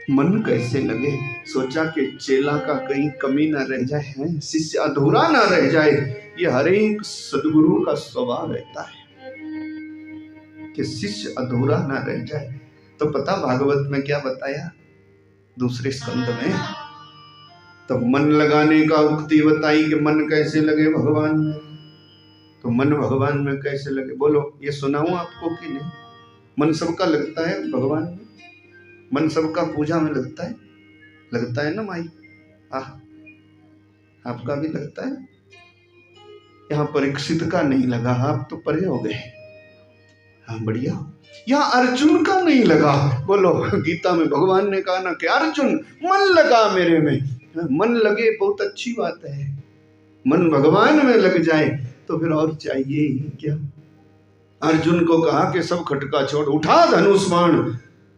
मन कैसे लगे, सोचा कि चेला का कहीं कमी ना रह जाए, है शिष्य अधूरा ना रह जाए। ये हर एक सदगुरु का स्वभाव रहता है कि शिष्य अधूरा ना रह जाए। तो पता भागवत में क्या बताया, दूसरे स्कंद में, तो मन लगाने का उक्ति बताई कि मन कैसे लगे भगवान में। तो मन भगवान में कैसे लगे? बोलो, ये सुनाऊं आपको कि नहीं? मन सबका लगता है भगवान में, मन सबका पूजा में लगता है ना माई? आपका भी लगता है? यहाँ परीक्षित का नहीं लगा, आप तो परे हो गए। हाँ बढ़िया। यहाँ अर्जुन का नहीं लगा। बोलो, गीता में भगवान ने कहा ना कि अर्जुन मन लगा मेरे में। मन लगे बहुत अच्छी बात है, मन भगवान में लग जाए तो फिर और चाहिए ही क्या। अर्जुन को कहा कि सब खटका छोड़, उठा धनुष बाण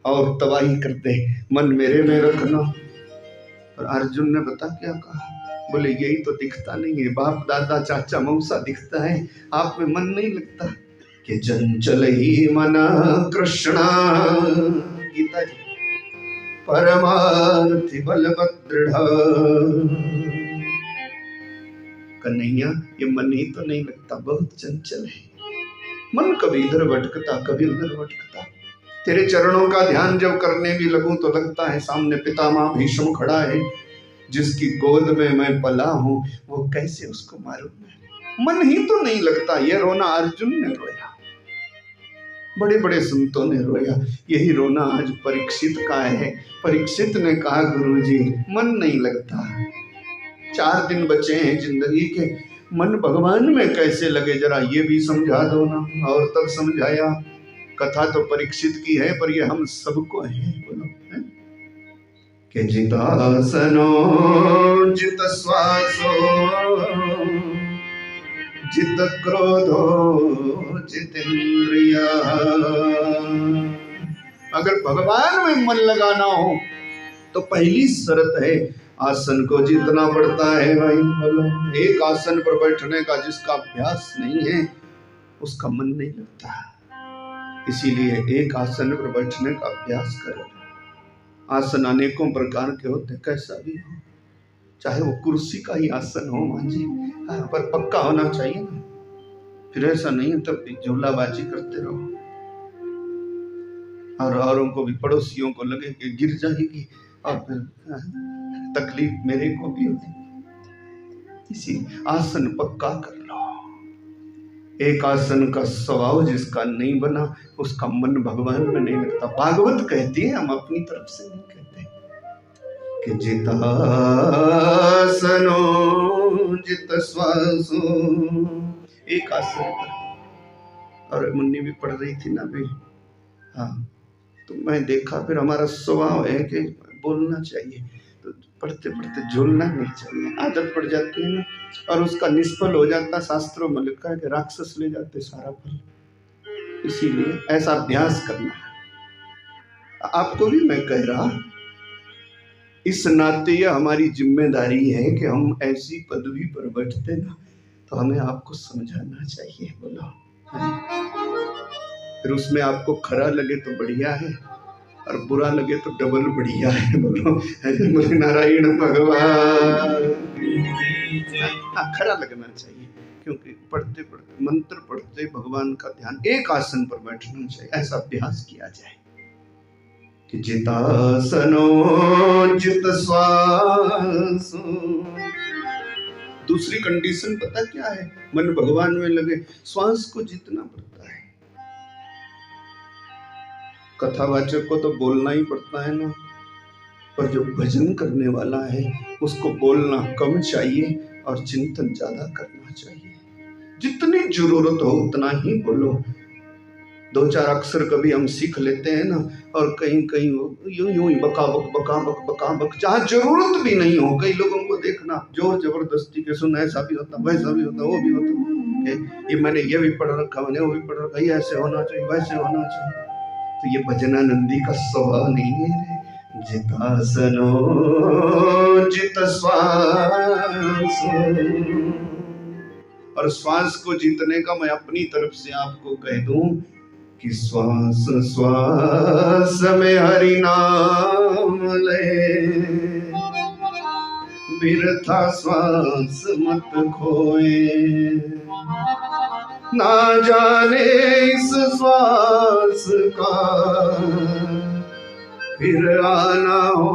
और तबाही कर दे, मन मेरे में रखना। और अर्जुन ने बता क्या कहा? बोले यही तो दिखता नहीं है, बाप दादा चाचा मौसा दिखता है, आप में मन नहीं लगता। कि चंचल ही मना कृष्णा, गीता जी, परमार्थी बलभद्र। कन्हैया ये मन ही तो नहीं लगता, बहुत चंचल है मन, कभी इधर भटकता कभी उधर भटकता। तेरे चरणों का ध्यान जब करने भी लगूं तो लगता है सामने पितामह भीष्म खड़ा है, जिसकी गोद में मैं पला हूं, वो कैसे उसको मारूं मैं? मन ही तो नहीं लगता। ये रोना अर्जुन ने रोया, बड़े बड़े संतों ने रोया, यही रोना आज परीक्षित का है। परीक्षित ने कहा गुरुजी मन नहीं लगता, 4 दिन बचे हैं जिंदगी के, मन भगवान में कैसे लगे, जरा ये भी समझा दो ना। और तब समझाया। कथा तो परीक्षित की है पर ये हम सबको है। बोलो है? कि जितासनो जित श्वासो जित क्रोधो जितेंद्रिया। अगर भगवान में मन लगाना हो तो पहली शर्त है आसन को जीतना पड़ता है भाई। बोलो, एक आसन पर बैठने का जिसका अभ्यास नहीं है उसका मन नहीं लगता। इसीलिए एक आसन पर बैठने का अभ्यास करो। आसन अनेकों प्रकार के होते, कैसा भी हो, चाहे वो कुर्सी का ही आसन हो मान जी, पर पक्का होना चाहिए ना। फिर ऐसा नहीं है तब झोलाबाजी करते रहो और औरों को भी, पड़ोसियों को लगे कि गिर जाएगी और फिर तकलीफ मेरे को भी होती। इसी आसन पक्का कर लो। एक आसन का स्वभाव जिसका नहीं बना उसका मन भगवान में नहीं लगता। भागवत कहती है, हम अपनी तरफ से नहीं कहते। कि जितासनो जित श्वासो, एक आसन पर। और मुन्नी भी पढ़ रही थी ना भी, हाँ, तो मैं देखा फिर हमारा स्वभाव है कि बोलना चाहिए, तो पढ़ते पढ़ते झूलना नहीं चाहिए, आदत पड़ जाती है ना, और उसका निष्फल हो जाता। शास्त्रों में लिखा है कि राक्षस ले जाते सारा फल। इसीलिए ऐसा अभ्यास करना है। आपको भी मैं कह रहा, इस नाते यह हमारी जिम्मेदारी है कि हम ऐसी पदवी पर बैठते ना तो हमें आपको समझाना चाहिए। बोलो, फिर उसमें आपको खरा लगे तो बढ़िया है और बुरा लगे तो डबल बढ़िया है। बोलो, हरे नारायण भगवान। खरा लगना चाहिए, क्योंकि पढ़ते पढ़ते मंत्र पढ़ते भगवान का ध्यान एक आसन पर बैठना चाहिए। ऐसा अभ्यास किया जाए कि जितासनो जित श्वासो। दूसरी कंडीशन पता क्या है? मन भगवान में लगे, श्वास को जीतना पड़ता है। कथावाचक को तो बोलना ही पड़ता है ना, पर जो भजन करने वाला है उसको बोलना कम चाहिए और चिंतन ज्यादा करना चाहिए। जितनी जरूरत हो उतना ही बोलो। 2-4 अक्षर कभी हम सीख लेते हैं ना, और कहीं कहीं यूं ही बका बक, जहाँ जरूरत भी नहीं हो। कई लोगों को देखना जोर जबरदस्ती के सुन, ऐसा भी होता, वैसा भी होता, वो भी होता, ये मैंने ये भी पढ़ रखा, मैंने वो भी पढ़ रखा, ये ऐसे होना चाहिए, वैसे होना चाहिए। तो ये भजनानंदी का स्वभाव नहीं है। जितासनो जित श्वास। और श्वास को जीतने का मैं अपनी तरफ से आपको कह दूं कि श्वास श्वास में हरि नाम ले, बिरथा श्वास मत खोए। ना जाने इस श्वास का फिर आना हो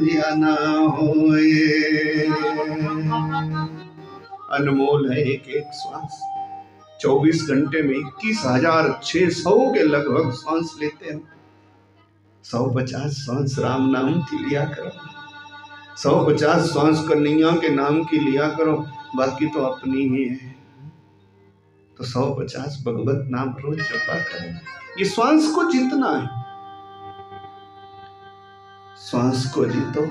या ना हो। ये अनमोल है एक एक श्वास। 24 घंटे में 21,600 के लगभग श्वास लेते हैं। 150 श्वास राम नाम की लिया करो, 150 श्वास कन्हैया के नाम की लिया करो, बाकी तो अपनी ही है। तो 150 भगवत नाम रोज जपा करो। ये श्वास को जीतना है, श्वास को जीतो।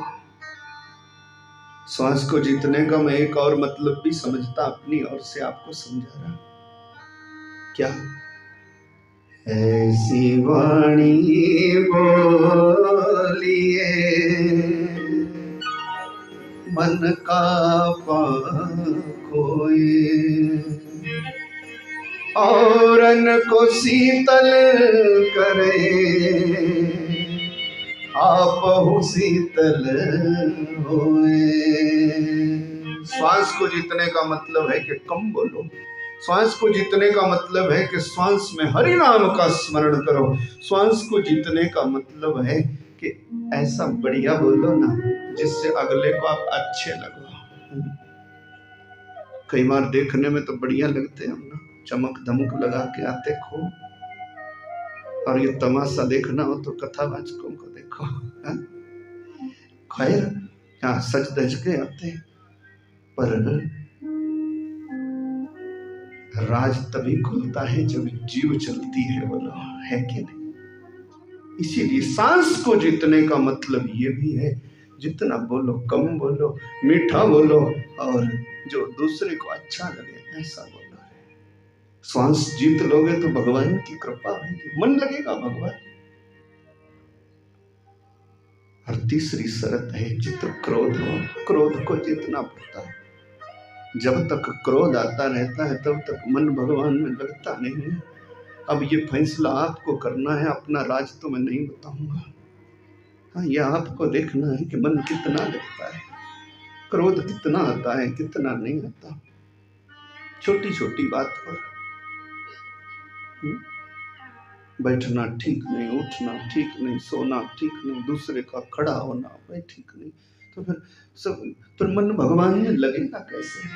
श्वास को जीतने का मैं एक और मतलब भी समझता, अपनी ओर से आपको समझा रहा। क्या? ऐसी वाणी बोलिए मन का खोए, औरन को शीतल करे, आप शीतल होए। श्वास को जीतने का मतलब है कि कम बोलो। श्वास को जीतने का मतलब है कि श्वास में हरि नाम का स्मरण करो। श्वास को जीतने का मतलब है कि ऐसा बढ़िया बोलो ना जिससे अगले को आप अच्छे लगो। कई बार देखने में तो बढ़िया लगते हैं हम ना, चमक धमक लगा के आते खूब, और ये तमाशा देखना हो तो कथावाचकों को देखो। खैर यहाँ सच धज के आते, पर राज तभी खुलता है जब जीव चलती है, बोलो है कि नहीं? इसीलिए सांस को जीतने का मतलब ये भी है, जितना बोलो कम बोलो, मीठा बोलो, और जो दूसरे को अच्छा लगे ऐसा बोलो। श्वास जीत लोगे तो भगवान की कृपा होगी, मन लगेगा भगवान। और तीसरी शर्त है जित क्रोध हो, क्रोध को जीतना पड़ता है। जब तक क्रोध आता रहता है तब तक मन भगवान में लगता नहीं है। अब ये फैसला आपको करना है, अपना राज तो मैं नहीं बताऊंगा। हाँ, ये आपको देखना है कि मन कितना लगता है, क्रोध कितना आता है, कितना नहीं आता। छोटी छोटी बात पर बैठना ठीक नहीं, उठना ठीक नहीं, सोना ठीक नहीं, दूसरे का खड़ा होना भाई ठीक नहीं, तो फिर सब फिर मन भगवान में लगेगा कैसे?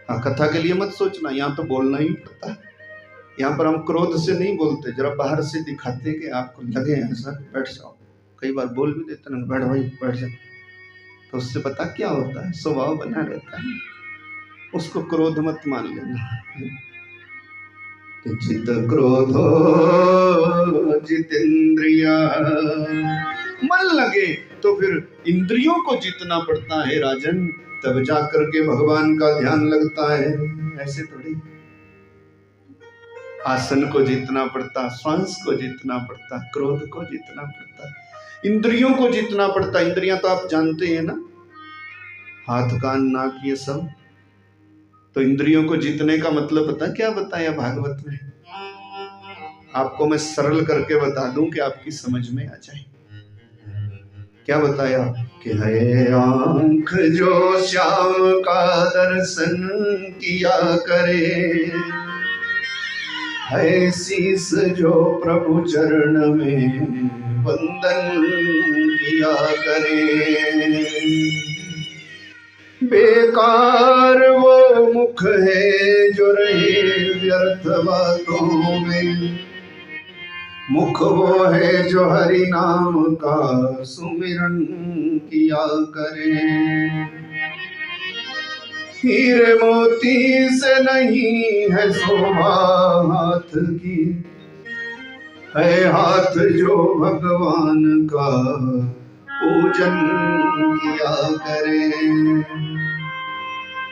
हाँ, कथा के लिए मत सोचना, यहाँ तो बोलना ही पड़ता है। यहाँ पर हम क्रोध से नहीं बोलते, जरा बाहर से दिखाते कि आपको लगे ऐसा, बैठ जाओ। कई बार बोल भी देते ना, बैठ भाई बैठ जाओ, तो उससे पता क्या होता है, स्वभाव बना रहता है। उसको क्रोध मत मान लेना। जित क्रोधो जितेंद्रिया, मन लगे तो फिर इंद्रियों को जीतना पड़ता है राजन, तब जाकर के भगवान का ध्यान लगता है। ऐसे थोड़ी। आसन को जीतना पड़ता, श्वास को जीतना पड़ता, क्रोध को जीतना पड़ता, इंद्रियों को जीतना पड़ता। इंद्रियां तो आप जानते हैं ना, हाथ कान नाक ये सब। तो इंद्रियों को जीतने का मतलब पता क्या बताया भागवत में? आपको मैं सरल करके बता दूं कि आपकी समझ में आ जाए। क्या बताया कि है आंख जो श्याम का दर्शन किया करे, है शीस जो प्रभु चरण में वंदन किया करे। बेकार वो मुख है जो रहे व्यर्थ बातों में, मुख वो है जो हरि नाम का सुमिरन किया करे। हीरे मोती से नहीं है शोभा हाथ की, है हाथ जो भगवान का पूजन किया करे।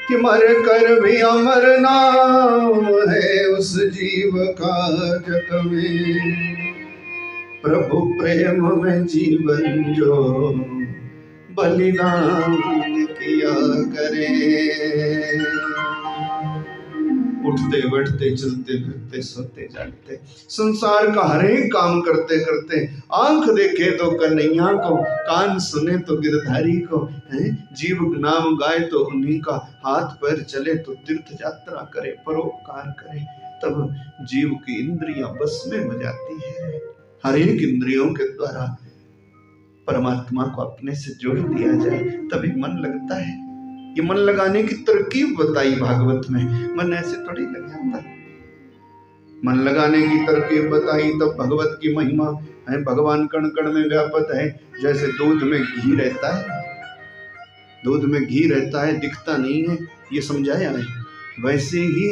कि मर कर भी अमर नाम है उस जीव का जग में, प्रभु प्रेम में जीवन जो बलिदान किया करे। उठते बैठते चलते फिरते सोते जागते संसार का हर एक काम करते करते, आंख देखे तो कन्हैया को, कान सुने तो गिरधारी को, जीव नाम गाए तो उन्हीं का, हाथ पैर चले तो तीर्थ यात्रा करे, परोपकार करे, तब जीव की इंद्रियां बस में हो जाती है। हर एक इंद्रियों के द्वारा परमात्मा को अपने से जोड़ दिया जाए तभी मन लगता है। ये मन लगाने की तरकीब बताई भागवत में। मन ऐसे थोड़ी लग जाता, मन लगाने की तरकीब बताई तब भगवत की महिमा है। भगवान कण कण में व्यापक है। जैसे दूध में घी रहता है, दूध में घी रहता है, दिखता नहीं है, ये समझाया है। वैसे ही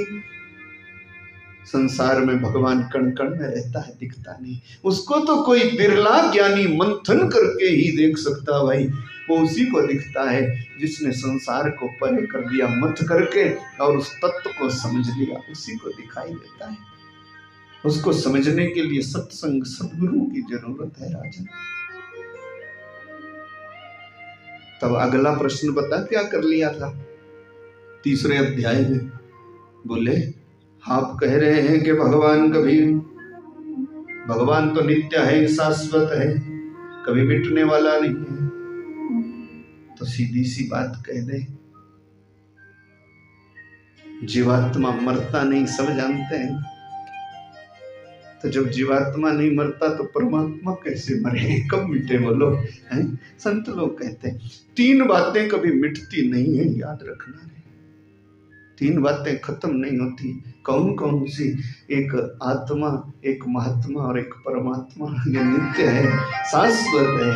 संसार में भगवान कण कण में रहता है, दिखता नहीं। उसको तो कोई बिरला ज्ञानी मंथन करके ही देख सकता भाई। वो उसी को दिखता है जिसने संसार को परे कर दिया मत करके और उस तत्व को समझ लिया, उसी को दिखाई देता है। उसको समझने के लिए सत्संग सद्गुरु की जरूरत है राजन। तब अगला प्रश्न बता क्या कर लिया था तीसरे अध्याय में। बोले आप कह रहे हैं कि भगवान तो नित्य है, शाश्वत है, कभी मिटने वाला नहीं है। तो सीधी सी बात कह दे, जीवात्मा मरता नहीं, सब जानते हैं। तो जब जीवात्मा नहीं मरता तो परमात्मा कैसे मरे, कब मिटे बोलो हैं? संत लोग कहते हैं 3 बातें कभी मिटती नहीं है, याद रखना है। 3 बातें खत्म नहीं होती। कौन कौन सी? एक आत्मा, एक महात्मा और एक परमात्मा। ये नित्य है, शाश्वत है,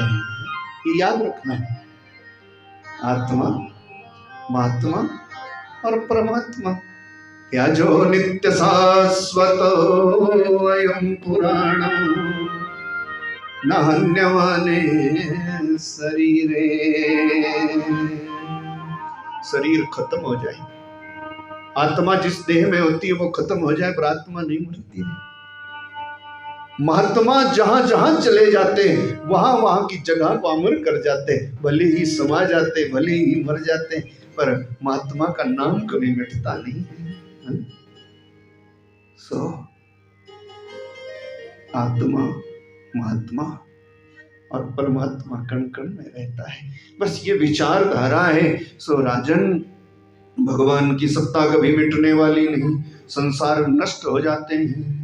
ये याद रखना है। आत्मा, महात्मा और परमात्मा, या जो नित्य शाश्वत अयं पुराण न हन्यमाने शरीरे। शरीर खत्म हो जाए, आत्मा जिस देह में होती है वो खत्म हो जाए, पर आत्मा नहीं मरती है। महात्मा जहां जहां चले जाते हैं वहां वहां की जगह को अमर कर जाते, भले ही समा जाते, भले ही मर जाते, पर महात्मा का नाम कभी मिटता नहीं है। सो आत्मा, महात्मा और परमात्मा कण कण में रहता है। बस ये विचारधारा है। सो राजन, भगवान की सत्ता कभी मिटने वाली नहीं, संसार नष्ट हो जाते हैं।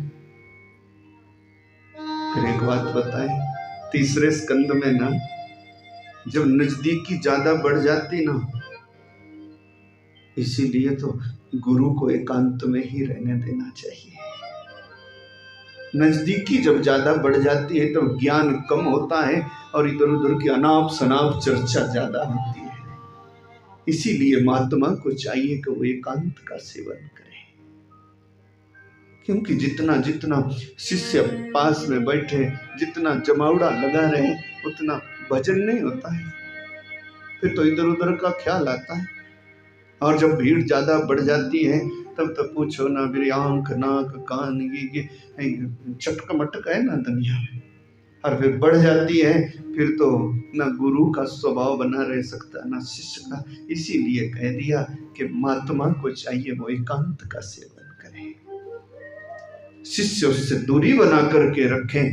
फिर एक बात बताएं, तीसरे स्कंद में ना जब नजदीकी ज्यादा बढ़ जाती ना, इसीलिए तो गुरु को एकांत में ही रहने देना चाहिए। नजदीकी जब ज्यादा बढ़ जाती है तो ज्ञान कम होता है और इधर उधर की अनाप शनाप चर्चा ज्यादा होती है। इसीलिए महात्मा को चाहिए कि वो एकांत का सेवन करे, क्योंकि जितना जितना शिष्य पास में बैठे, जितना जमावड़ा लगा रहे, उतना भजन नहीं होता है। फिर तो इधर उधर का ख्याल आता है। और जब भीड़ ज्यादा बढ़ जाती है तब तो पूछो ना, फिर आंख नाक कान ये चटक मटक है ना दुनिया में। और फिर बढ़ जाती है, फिर तो ना गुरु का स्वभाव बना रह सकता ना शिष्य का। इसीलिए कह दिया कि महात्मा को चाहिए वो एकांत का सेवन करें, शिष्य उससे दूरी बना करके रखें।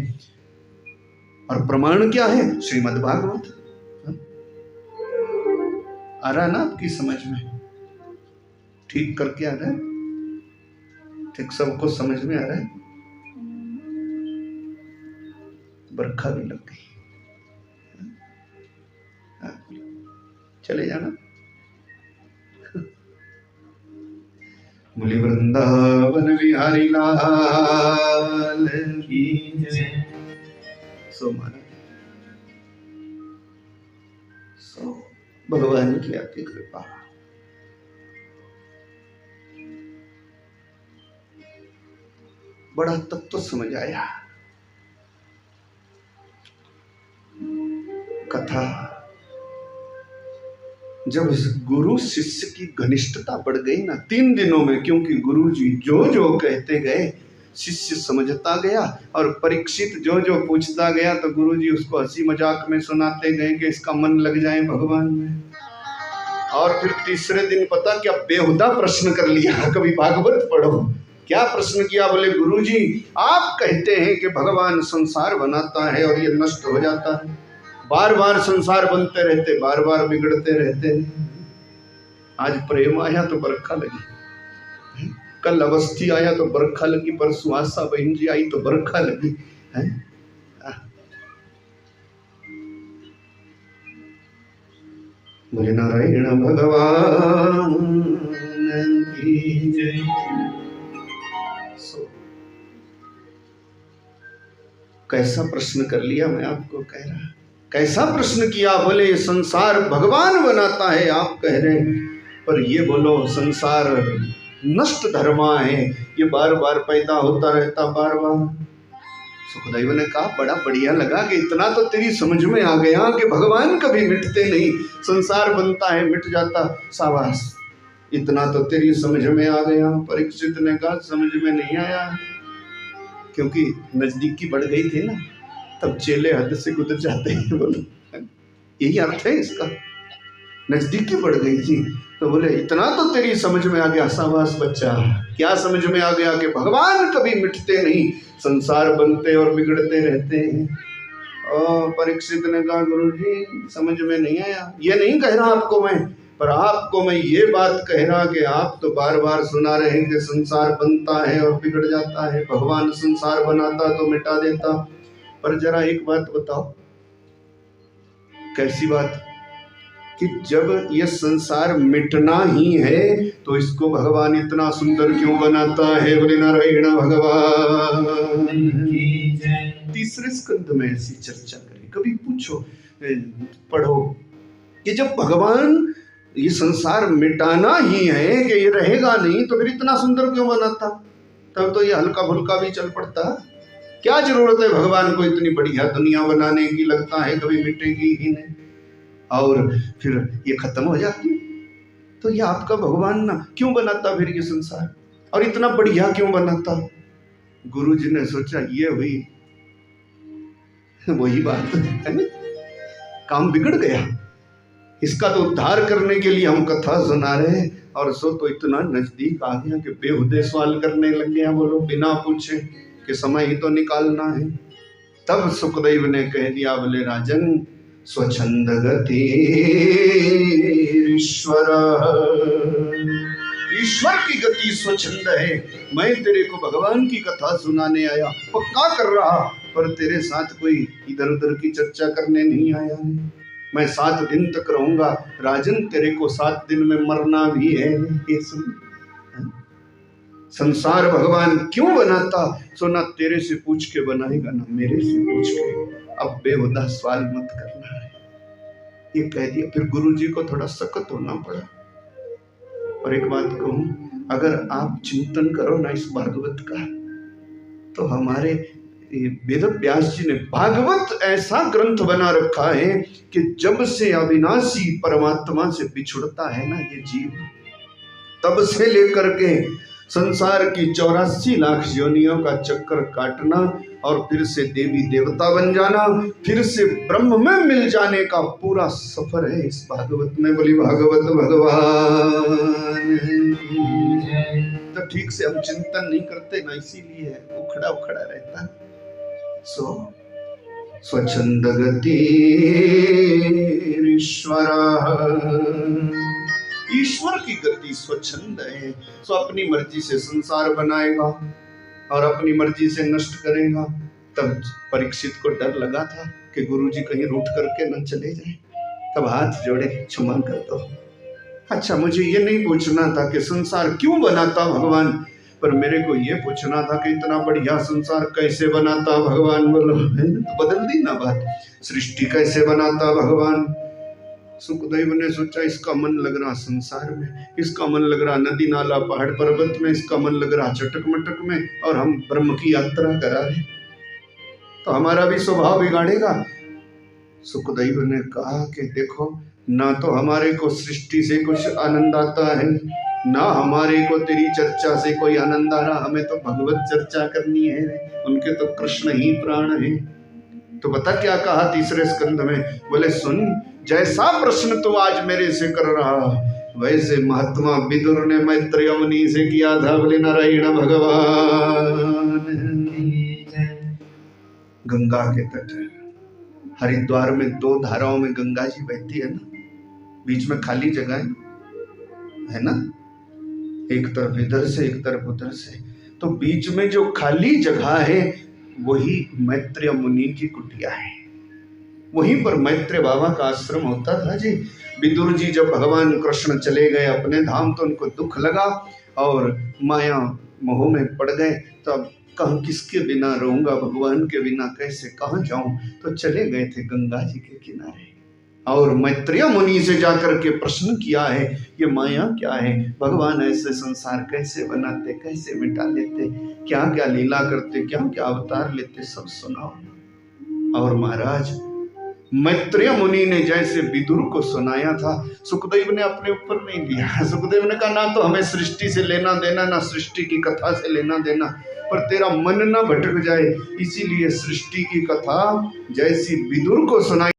और प्रमाण क्या है? श्रीमद् भागवत। आ रहा ना आपकी समझ में? ठीक करके आ रहा है? ठीक सबको समझ में आ रहा है? बरखा भी लग गई, चले जाना। बोले वृंदावन बिहारी लाल की जय। सो महाराज, सो भगवान की आपकी कृपा। बड़ा तत्व समझ आया। कथा जब गुरु शिष्य की घनिष्ठता बढ़ गई ना 3 दिनों में, क्योंकि गुरु जी जो जो कहते गए शिष्य समझता गया, और परीक्षित जो जो पूछता गया तो गुरु जी उसको हंसी मजाक में सुनाते गए कि इसका मन लग जाए भगवान में। और फिर तीसरे दिन पता क्या बेहुदा प्रश्न कर लिया, कभी भागवत पढ़ो। क्या प्रश्न किया? बोले गुरु जी आप कहते हैं कि भगवान संसार बनाता है और ये नष्ट हो जाता है, बार बार संसार बनते रहते, बार बार बिगड़ते रहते हैं। आज प्रेम आया तो बरखा लगी, कल अवस्थी आया तो बरखा लगी, परसों आशा बहन जी आई तो बरखा लगी है। बोले नारायण भगवान की जय। कैसा प्रश्न कर लिया, मैं आपको कह रहा, कैसा प्रश्न किया। बोले ये संसार भगवान बनाता है आप कह रहे हैं, पर ये बोलो संसार नष्ट धर्मा है, ये बार बार पैदा होता रहता बार बार। सुखदेव ने कहा बड़ा बढ़िया लगा कि इतना तो तेरी समझ में आ गया कि भगवान कभी मिटते नहीं, संसार बनता है मिट जाता, शाबाश, इतना तो तेरी समझ में आ गया। परीक्षित ने कहा समझ में नहीं आया, क्योंकि नजदीकी बढ़ गई थी ना, तब चेले हद से गुजर जाते हैं। बोलो यही अर्थ है इसका, नजदीकी बढ़ गई थी तो बोले इतना तो तेरी समझ में आ गया, शाबाश बच्चा। क्या समझ में आ गया कि भगवान कभी मिटते नहीं, संसार बनते और बिगड़ते रहते हैं। और परीक्षित ने कहा गुरुजी समझ में नहीं आया, ये नहीं कह रहा आपको मैं, पर आपको मैं ये बात कह रहा कि आप तो बार बार सुना रहे हैं कि संसार बनता है और बिगड़ जाता है, भगवान संसार बनाता तो मिटा देता। पर जरा एक बात बताओ, कैसी बात, कि जब ये संसार मिटना ही है तो इसको भगवान इतना सुंदर क्यों बनाता है। बोले नारायण भगवान की जय। तीसरे स्कंद में ऐसी चर्चा करें, कभी पूछो पढ़ो कि जब भगवान ये संसार मिटाना ही है कि ये रहेगा नहीं तो फिर इतना सुंदर क्यों बनाता, तब तो ये हल्का फुल्का भी चल पड़ता। क्या जरूरत है भगवान को इतनी बढ़िया दुनिया बनाने की, लगता है कभी मिटेगी ही नहीं और फिर ये खत्म हो जाती। तो ये आपका भगवान ना क्यों बनाता फिर ये संसार, और इतना बढ़िया क्यों बनाता। गुरु जी ने सोचा ये हुई वही बात है ना, काम बिगड़ गया, इसका तो उद्धार करने के लिए हम कथा सुना रहे हैं, और सो तो इतना नजदीक आ गया कि बेहुदे सवाल करने लग गया। बोलो बिना पूछे कि समय ही तो निकालना है। तब सुखदेव ने कह दिया, बोले राजन स्वच्छंद गति ईश्वर की गति स्वच्छंद है। मैं तेरे को भगवान की कथा सुनाने आया, पक्का कर रहा, पर तेरे साथ कोई इधर उधर की चर्चा करने नहीं आया। मैं 7 दिन तक रहूंगा राजन, तेरे को 7 दिन में मरना भी है। ये सुन, संसार भगवान क्यों बनाता, सो ना तेरे से पूछ के बनाएगा ना मेरे से पूछ के, अब बेहुदा सवाल मत करना है, ये कह दिया। फिर गुरु जी को थोड़ा सख्त होना पड़ा। और एक बात कहूं, अगर आप चिंतन करो ना इस भागवत का, तो हमारे वेद व्यास जी ने भागवत ऐसा ग्रंथ बना रखा है कि जब से अविनाशी परमात्मा से बिछुड़ता है ना ये जीव, तब से लेकर के संसार की 84 लाख योनियों का चक्कर काटना और फिर से देवी देवता बन जाना, फिर से ब्रह्म में मिल जाने का पूरा सफर है इस भागवत में। बोली भागवत भगवान। तो ठीक से हम चिंतन नहीं करते ना, इसीलिए उखड़ा उखड़ा रहता। सो स्वच्छंद गति ईश्वर की गति स्वच्छंद है। सो अपनी मर्जी से संसार बनाएगा और अपनी मर्जी से नष्ट करेगा। तब परीक्षित को डर लगा था कि गुरुजी कहीं रूठ करके न चले जाए, तब हाथ जोड़े क्षमा कर दो। अच्छा, मुझे ये नहीं पूछना था कि संसार क्यों बनाता भगवान, पर मेरे को ये पूछना था कि इतना बढ़िया संसार कैसे बनाता भगवान। बोलो, तो बदल दी ना बात, सृष्टि कैसे बनाता भगवान। सुखदेव ने सोचा इसका मन लग रहा संसार में, इसका मन लग रहा नदी नाला पहाड़ पर्वत में, इसका मन लग रहा चटक मटक में, और हम ब्रह्म की यात्रा करा रहे तो हमारा भी स्वभाव बिगाड़ेगा। सुखदेव ने कहा कि देखो, ना तो हमारे को सृष्टि से कुछ आनंद आता है, ना हमारे को तेरी चर्चा से कोई आनंद आ रहा, हमें तो भगवत चर्चा करनी है, उनके तो कृष्ण ही प्राण है। तो बता क्या कहा तीसरे स्कंद में, बोले सुन, जैसा प्रश्न तू आज मेरे से कर रहा वैसे महात्मा विदुर ने मैत्रेय मुनि से किया था। बोले नारायण भगवान। गंगा के तट हरिद्वार में 2 धाराओं में गंगा जी बहती है ना, बीच में खाली जगह है ना, एक तरफ इधर से एक तरफ उधर से, तो बीच में जो खाली जगह है वही मैत्रेय मुनि की कुटिया है। वहीं पर मैत्रेय बाबा का आश्रम होता था जी। विदुर जी जब भगवान कृष्ण चले गए अपने धाम तो उनको दुख लगा और माया मोह में पड़ गए। तब कहाँ किसके बिना रहूंगा, भगवान के बिना कैसे कहाँ जाऊं, तो चले गए थे गंगा जी के किनारे और मैत्रेय मुनि से जाकर के प्रश्न किया है ये माया क्या है, भगवान ऐसे संसार कैसे बनाते, कैसे मिटा लेते, क्या क्या लीला करते, क्या क्या अवतार लेते, सब सुनाओ। और महाराज मैत्रेय मुनि ने जैसे विदुर को सुनाया था, सुखदेव ने अपने ऊपर नहीं लिया। सुखदेव ने कहा ना तो हमें सृष्टि से लेना देना, ना सृष्टि की कथा से लेना देना, पर तेरा मन ना भटक जाए, इसीलिए सृष्टि की कथा जैसी विदुर को सुनाई